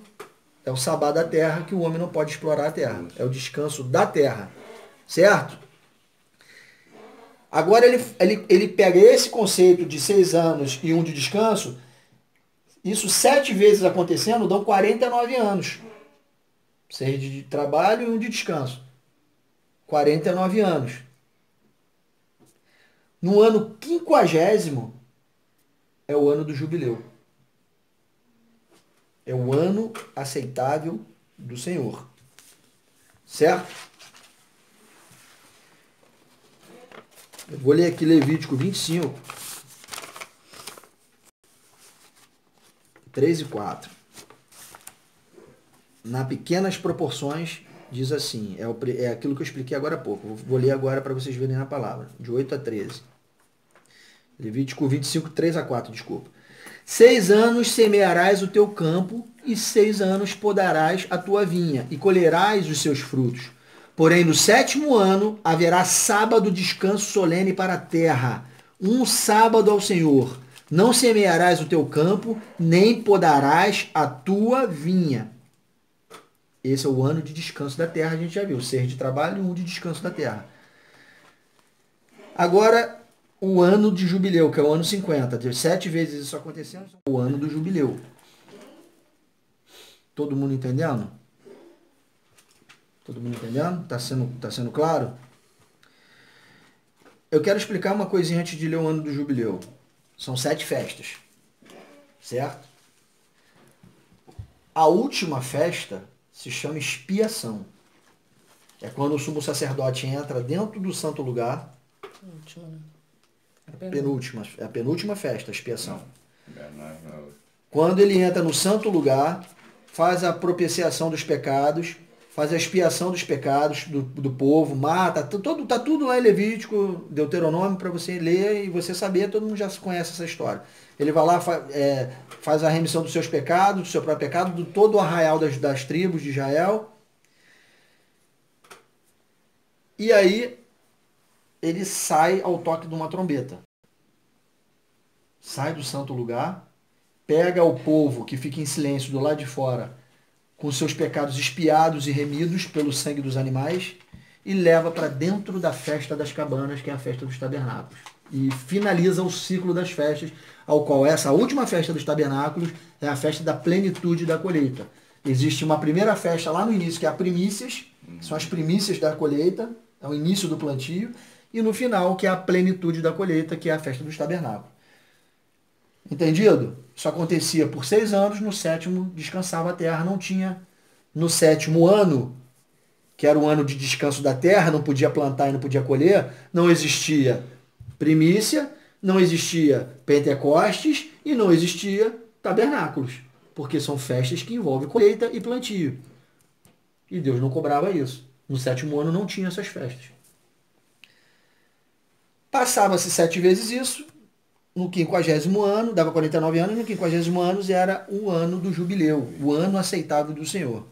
é o sabá da terra, que o homem não pode explorar a terra. É o descanso da terra. Certo? Agora ele pega esse conceito de 6 anos e 1 de descanso, isso 7 vezes acontecendo, dão 49 anos. 6 de trabalho e 1 de descanso. 49 anos. No ano 50º é o ano do jubileu. É o ano aceitável do Senhor. Certo? Eu vou ler aqui Levítico 25, 3 e 4. Na pequenas proporções, diz assim, é aquilo que eu expliquei agora há pouco. Vou ler agora para vocês verem na palavra, de 8 a 13. Levítico 25, 3 a 4, desculpa. 6 anos semearás o teu campo, e 6 anos podarás a tua vinha, e colherás os seus frutos. Porém, no 7º ano haverá sábado descanso solene para a terra, um sábado ao Senhor. Não semearás o teu campo, nem podarás a tua vinha. Esse é o ano de descanso da terra, a gente já viu. 6 de trabalho e 1 de descanso da terra. Agora, o ano de jubileu, que é o ano 50. Tem 7 vezes isso acontecendo. O ano do jubileu. Todo mundo entendendo? Todo mundo entendendo? Tá sendo claro? Eu quero explicar uma coisinha antes de ler o ano do jubileu. São 7 festas. Certo? A última festa se chama expiação. É quando o sumo sacerdote entra dentro do santo lugar. É a penúltima festa, a expiação. Quando ele entra no santo lugar, faz a propiciação dos pecados, faz a expiação dos pecados do povo, mata, tá tudo lá em Levítico, Deuteronômio, para você ler e você saber, todo mundo já conhece essa história. Ele vai lá, faz a remissão dos seus pecados, do seu próprio pecado, de todo o arraial das tribos de Israel. E aí, ele sai ao toque de uma trombeta. Sai do santo lugar, pega o povo que fica em silêncio do lado de fora, com seus pecados expiados e remidos pelo sangue dos animais, e leva para dentro da festa das cabanas, que é a festa dos tabernáculos. E finaliza o ciclo das festas, ao qual essa última festa dos tabernáculos é a festa da plenitude da colheita. Existe uma primeira festa lá no início, que é a primícias, que são as primícias da colheita, é o início do plantio, e no final, que é a plenitude da colheita, que é a festa dos tabernáculos. Entendido? Isso acontecia por 6 anos, no 7º descansava a terra, não tinha. No 7º ano, que era o ano de descanso da terra, não podia plantar e não podia colher, não existia primícia, não existia Pentecostes e não existia tabernáculos, porque são festas que envolvem colheita e plantio. E Deus não cobrava isso. No 7º ano não tinha essas festas. Passava-se 7 vezes isso, no 50º ano, dava 49 anos, no 50º ano era o ano do jubileu, o ano aceitável do Senhor.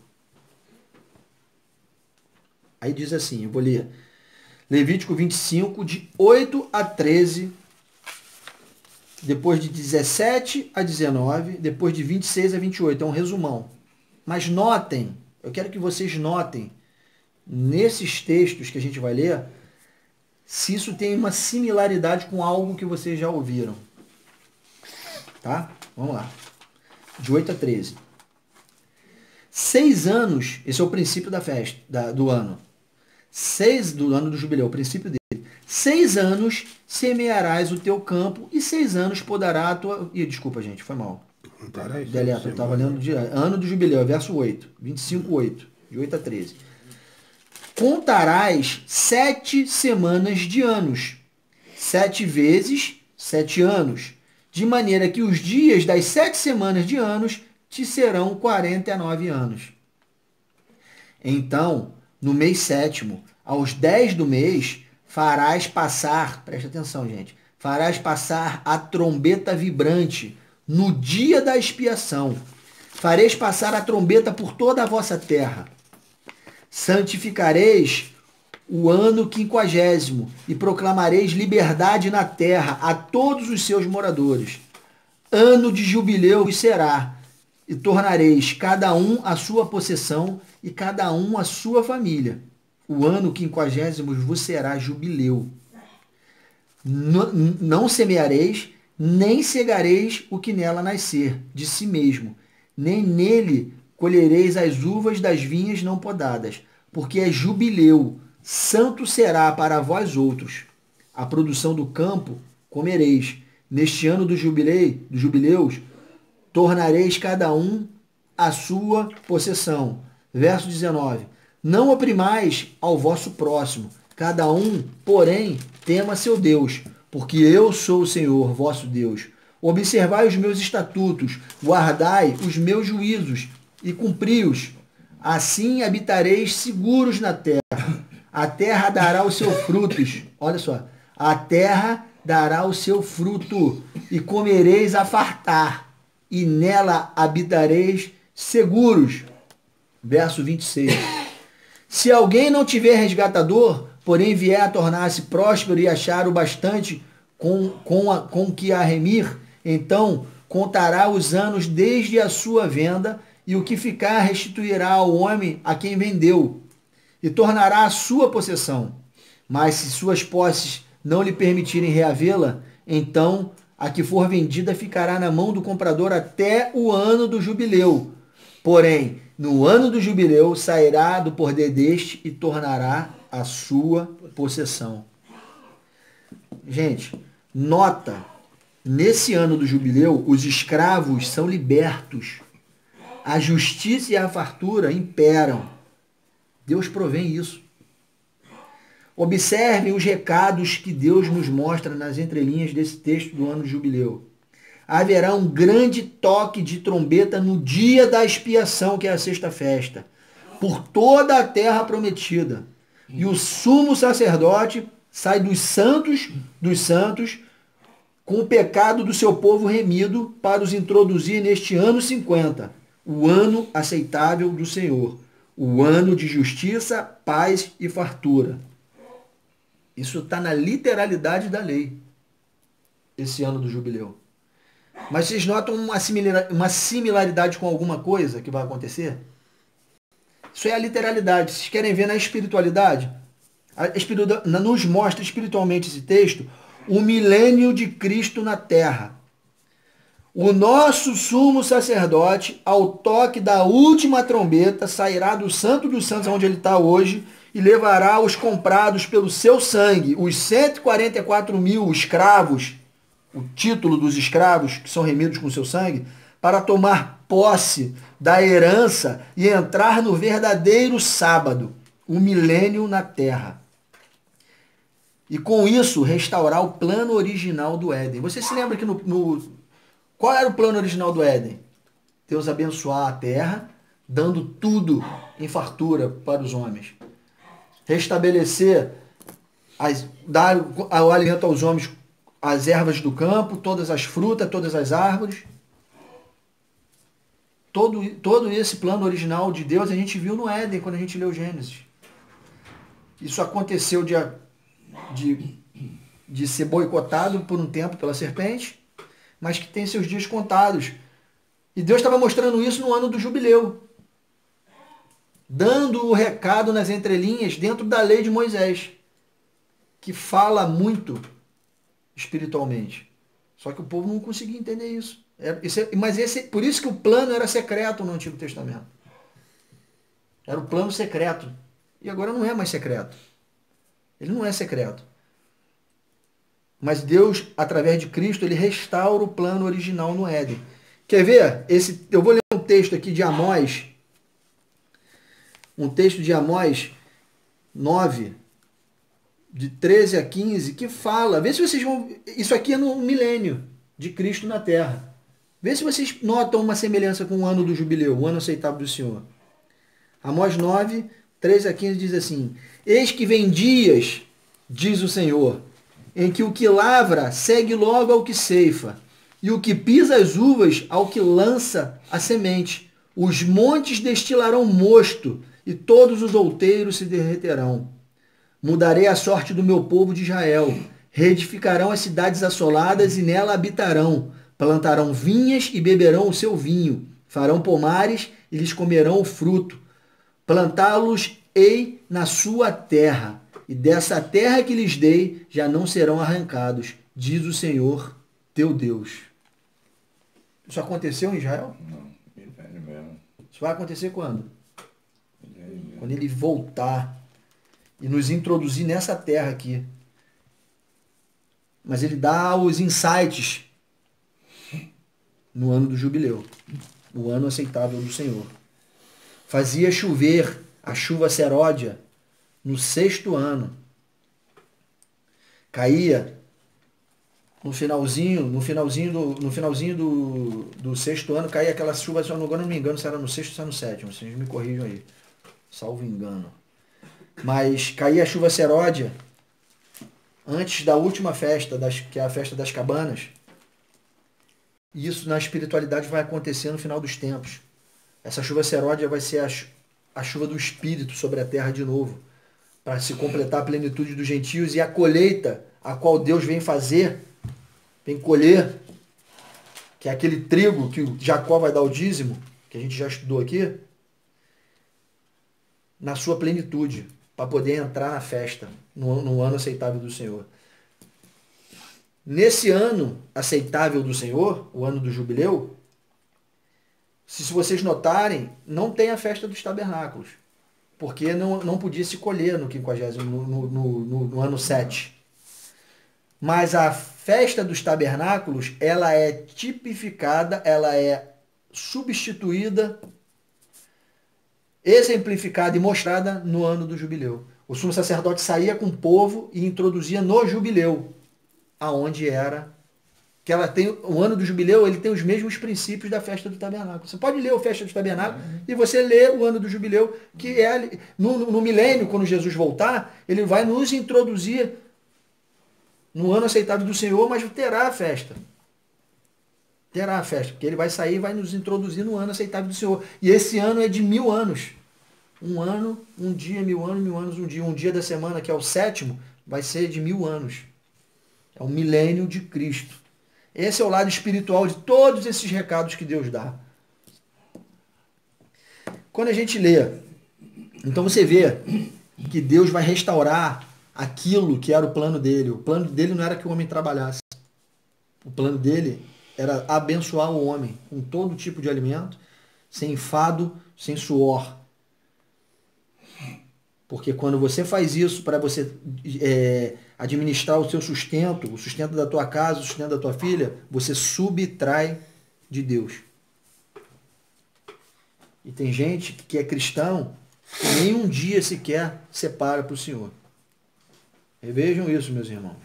Aí diz assim, eu vou ler, Levítico 25, de 8 a 13, depois de 17 a 19, depois de 26 a 28, é um resumão. Mas notem, eu quero que vocês notem, nesses textos que a gente vai ler, se isso tem uma similaridade com algo que vocês já ouviram. Tá? Vamos lá. De 8 a 13. 6 anos, esse é o princípio da festa, do ano. 6 do ano do jubileu, o princípio dele. 6 anos semearás o teu campo e 6 anos podará a tua... Desculpa, gente, foi mal. Deleta, eu estava lendo de ano do jubileu, verso 8. 25, 8. De 8 a 13. Contarás 7 semanas de anos. 7 vezes 7 anos. De maneira que os dias das 7 semanas de anos te serão 49 anos. Então, no mês 7º, aos 10 do mês, farás passar, presta atenção, gente, farás passar a trombeta vibrante no dia da expiação. Fareis passar a trombeta por toda a vossa terra. Santificareis o ano 50º e proclamareis liberdade na terra a todos os seus moradores. Ano de jubileu vos será, e tornareis cada um a sua possessão e cada um a sua família. O ano 50º vos será jubileu. Não semeareis, nem cegareis o que nela nascer, de si mesmo, nem nele colhereis as uvas das vinhas não podadas, porque é jubileu, santo será para vós outros. A produção do campo comereis. Neste ano dos jubileus, tornareis cada um a sua possessão. Verso 19. Não oprimais ao vosso próximo, cada um, porém, tema seu Deus, porque eu sou o Senhor, vosso Deus. Observai os meus estatutos, guardai os meus juízos e cumpri-os. Assim habitareis seguros na terra. A terra dará os seus frutos. Olha só. A terra dará o seu fruto e comereis a fartar, e nela habitareis seguros. Verso 26. Se alguém não tiver resgatador, porém vier a tornar-se próspero e achar o bastante com que a remir, então contará os anos desde a sua venda, e o que ficar restituirá ao homem a quem vendeu, e tornará a sua possessão. Mas se suas posses não lhe permitirem reavê-la, então a que for vendida ficará na mão do comprador até o ano do jubileu. Porém, no ano do jubileu sairá do poder deste e tornará a sua possessão. Gente, nota, nesse ano do jubileu, os escravos são libertos. A justiça e a fartura imperam. Deus provém isso. Observem os recados que Deus nos mostra nas entrelinhas desse texto do ano de jubileu. Haverá um grande toque de trombeta no dia da expiação, que é a sexta festa, por toda a terra prometida. E o sumo sacerdote sai dos santos, com o pecado do seu povo remido, para os introduzir neste ano 50, o ano aceitável do Senhor, o ano de justiça, paz e fartura. Isso está na literalidade da lei, esse ano do jubileu. Mas vocês notam uma similaridade com alguma coisa que vai acontecer? Isso é a literalidade. Vocês querem ver na espiritualidade? Nos mostra espiritualmente esse texto o milênio de Cristo na terra. O nosso sumo sacerdote, ao toque da última trombeta, sairá do Santo dos Santos, onde ele está hoje, e levará os comprados pelo seu sangue, os 144.000 escravos, o título dos escravos que são remidos com seu sangue, para tomar posse da herança e entrar no verdadeiro sábado, o milênio na terra. E com isso restaurar o plano original do Éden. Você se lembra que qual era o plano original do Éden? Deus abençoar a terra, dando tudo em fartura para os homens. Restabelecer, dar o alimento aos homens, as ervas do campo, todas as frutas, todas as árvores. Todo esse plano original de Deus a gente viu no Éden, quando a gente leu Gênesis. Isso aconteceu de ser boicotado por um tempo pela serpente, mas que tem seus dias contados. E Deus estava mostrando isso no ano do jubileu, dando o recado nas entrelinhas dentro da lei de Moisés, que fala muito espiritualmente. Só que o povo não conseguia entender isso. Por isso que o plano era secreto no Antigo Testamento. Era o plano secreto. E agora não é mais secreto. Ele não é secreto. Mas Deus, através de Cristo, ele restaura o plano original no Éden. Quer ver? Eu vou ler um texto aqui de Amós. Um texto de Amós 9, de 13 a 15, que fala, vê se vocês vão... Isso aqui é no milênio de Cristo na Terra. Vê se vocês notam uma semelhança com o ano do jubileu, o ano aceitável do Senhor. Amós 9, 13 a 15 diz assim: Eis que vem dias, diz o Senhor, em que o que lavra segue logo ao que ceifa, e o que pisa as uvas ao que lança a semente. Os montes destilarão mosto, e todos os outeiros se derreterão. Mudarei a sorte do meu povo de Israel. Reedificarão as cidades assoladas e nela habitarão. Plantarão vinhas e beberão o seu vinho. Farão pomares e lhes comerão o fruto. Plantá-los-ei na sua terra. E dessa terra que lhes dei já não serão arrancados, diz o Senhor teu Deus. Isso aconteceu em Israel? Não, milênio mesmo. Isso vai acontecer quando? Milênio mesmo. Quando ele voltar e nos introduzir nessa terra aqui. Mas ele dá os insights no ano do jubileu, o ano aceitável do Senhor. Fazia chover a chuva seródia no 6º ano. Caía no finalzinho do 6º ano, caía aquela chuva, se eu não me engano, se era no 6º ou se era no 7º, vocês me corrijam aí, salvo engano. Mas caía a chuva seródia antes da última festa, que é a festa das cabanas. E isso na espiritualidade vai acontecer no final dos tempos. Essa chuva seródia vai ser a chuva do Espírito sobre a terra de novo, para se completar a plenitude dos gentios, e a colheita a qual Deus vem fazer, vem colher, que é aquele trigo que Jacó vai dar o dízimo, que a gente já estudou aqui, na sua plenitude, para poder entrar na festa, no ano aceitável do Senhor. Nesse ano aceitável do Senhor, o ano do jubileu, se vocês notarem, não tem a festa dos tabernáculos, porque não podia se colher no 50º, no ano 7. Mas a festa dos tabernáculos, ela é tipificada, ela é substituída, exemplificada e mostrada no ano do jubileu. O sumo sacerdote saía com o povo e introduzia no jubileu, aonde era que ela tem o ano do jubileu, ele tem os mesmos princípios da festa do tabernáculo. Você pode ler a festa do tabernáculo e você lê o ano do jubileu, que é no milênio, quando Jesus voltar, ele vai nos introduzir no ano aceitável do Senhor, mas terá a festa. Terá a festa, porque ele vai sair e vai nos introduzir no ano aceitável do Senhor. E esse ano é de 1000 anos. Um ano, um dia, 1000 anos, 1000 anos, um dia. Um dia da semana, que é o 7º, vai ser de 1000 anos. É o milênio de Cristo. Esse é o lado espiritual de todos esses recados que Deus dá. Quando a gente lê, então você vê que Deus vai restaurar aquilo que era o plano dele. O plano dele não era que o homem trabalhasse. O plano dele era abençoar o homem com todo tipo de alimento, sem enfado, sem suor. Porque quando você faz isso para você administrar o seu sustento, o sustento da tua casa, o sustento da tua filha, você subtrai de Deus. E tem gente que é cristão que nem um dia sequer separa para o Senhor. Revejam isso, meus irmãos.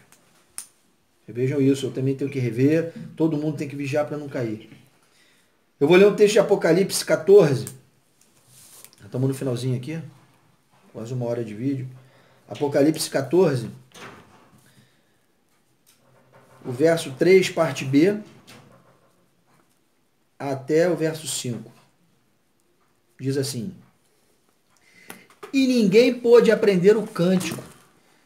Revejam isso. Eu também tenho que rever. Todo mundo tem que vigiar para não cair. Eu vou ler um texto de Apocalipse 14. Estamos no finalzinho aqui. Quase 1 hora de vídeo. Apocalipse 14. O verso 3, parte B, até o verso 5. Diz assim: E ninguém pôde aprender o cântico,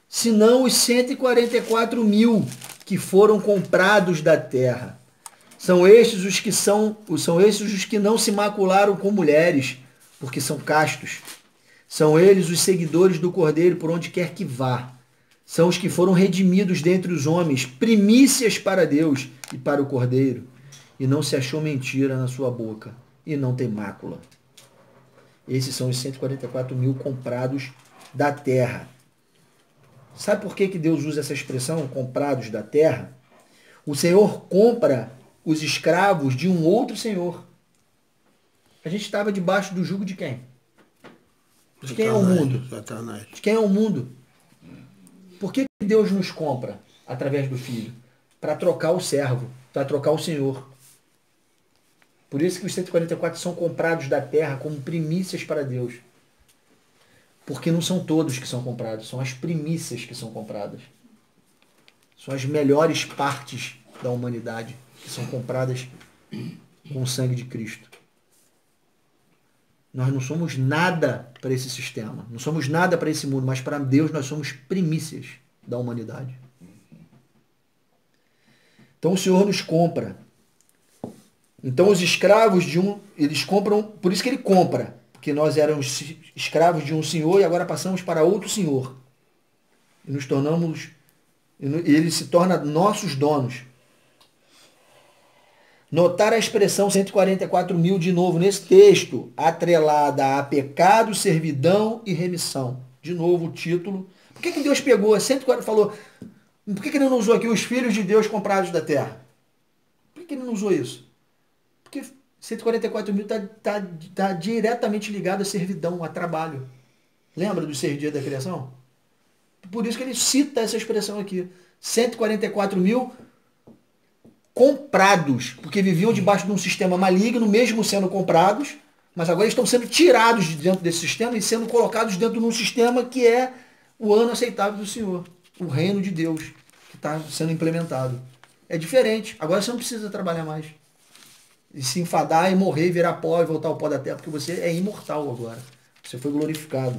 senão os 144.000 que foram comprados da terra. São estes os que não se macularam com mulheres, porque são castos. São eles os seguidores do Cordeiro por onde quer que vá. São os que foram redimidos dentre os homens, primícias para Deus e para o Cordeiro. E não se achou mentira na sua boca, e não tem mácula. Esses são os 144.000 comprados da terra. Sabe por que Deus usa essa expressão, comprados da terra? O Senhor compra os escravos de um outro Senhor. A gente estava debaixo do jugo de quem? De quem é o mundo? Satanás. De quem é o mundo? Por que Deus nos compra através do Filho? Para trocar o servo, para trocar o Senhor. Por isso que os 144 são comprados da terra como primícias para Deus. Porque não são todos que são comprados, são as primícias que são compradas. São as melhores partes da humanidade. que são compradas com o sangue de Cristo. Nós não somos nada para esse sistema, não somos nada para esse mundo, mas para Deus nós somos primícias da humanidade. Então o Senhor nos compra. Então os escravos de um, eles compram, por isso que ele compra, porque nós éramos escravos de um senhor e agora passamos para outro senhor. E nos tornamos, ele se torna nossos donos. Notar a expressão 144 mil de novo nesse texto, atrelada a pecado, servidão e remissão. De novo o título. Por que Deus pegou 140, falou, por que ele não usou aqui os filhos de Deus comprados da terra? Por que ele não usou isso? Porque 144 mil está diretamente ligado à servidão, a trabalho. Lembra dos 6 dias da criação? Por isso que ele cita essa expressão aqui. 144 mil comprados, porque viviam debaixo de um sistema maligno, mesmo sendo comprados, mas agora estão sendo tirados de dentro desse sistema e sendo colocados dentro de um sistema que é o ano aceitável do Senhor, o reino de Deus, que está sendo implementado. É diferente. Agora você não precisa trabalhar mais. E se enfadar e morrer, virar pó e voltar ao pó da terra, porque você é imortal agora. Você foi glorificado.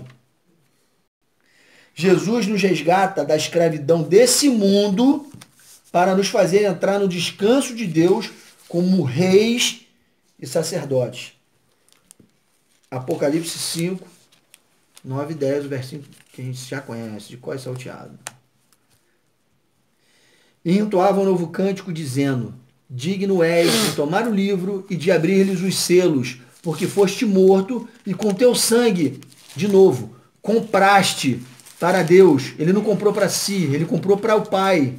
Jesus nos resgata da escravidão desse mundo para nos fazer entrar no descanso de Deus como reis e sacerdotes. Apocalipse 5, 9 e 10, o versículo que a gente já conhece, de cor e salteado. E entoava um novo cântico dizendo, digno és de tomar o livro e de abrir-lhes os selos, porque foste morto e com teu sangue, de novo, compraste para Deus. Ele não comprou para si, ele comprou para o Pai.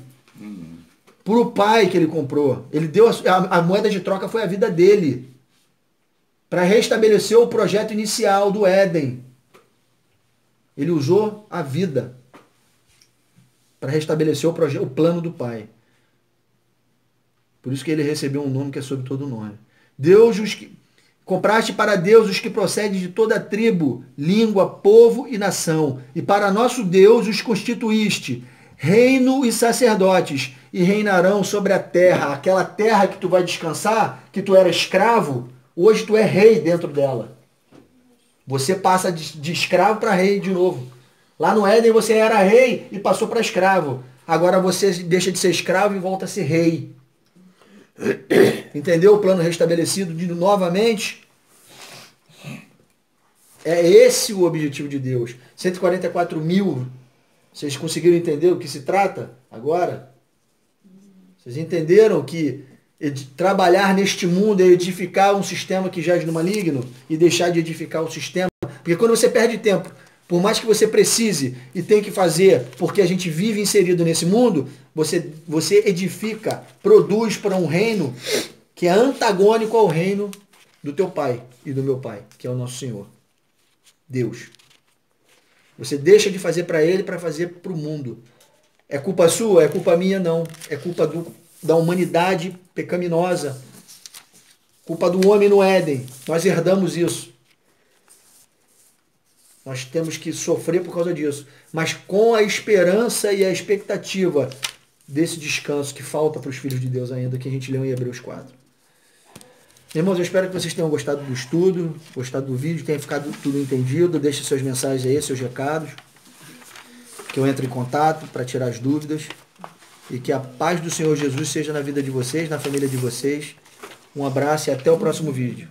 Para o Pai que ele comprou. Ele deu a moeda de troca foi a vida dele. Para restabelecer o projeto inicial do Éden. Ele usou a vida para restabelecer o plano do Pai. Por isso que ele recebeu um nome que é sobre todo nome. Compraste para Deus os que procedem de toda tribo, língua, povo e nação. E para nosso Deus os constituíste, reino e sacerdotes, e reinarão sobre a terra. Aquela terra que tu vai descansar, que tu era escravo, hoje tu é rei dentro dela. Você passa de escravo para rei de novo. Lá no Éden você era rei e passou para escravo. Agora você deixa de ser escravo e volta a ser rei. Entendeu o plano restabelecido novamente? É esse o objetivo de Deus. 144 mil. Vocês conseguiram entender o que se trata agora? Vocês entenderam que trabalhar neste mundo é edificar um sistema que jaz no maligno e deixar de edificar o sistema? Porque quando você perde tempo, por mais que você precise e tem que fazer, porque a gente vive inserido nesse mundo, você edifica, produz para um reino que é antagônico ao reino do teu Pai e do meu Pai, que é o nosso Senhor, Deus. Você deixa de fazer para Ele para fazer para o mundo. É culpa sua? É culpa minha? Não. É culpa da humanidade pecaminosa. Culpa do homem no Éden. Nós herdamos isso. Nós temos que sofrer por causa disso. Mas com a esperança e a expectativa desse descanso que falta para os filhos de Deus ainda, que a gente leu em Hebreus 4. Irmãos, eu espero que vocês tenham gostado do estudo, gostado do vídeo, tenha ficado tudo entendido. Deixe suas mensagens aí, seus recados, que eu entre em contato para tirar as dúvidas. E que a paz do Senhor Jesus seja na vida de vocês, na família de vocês. Um abraço e até o próximo vídeo.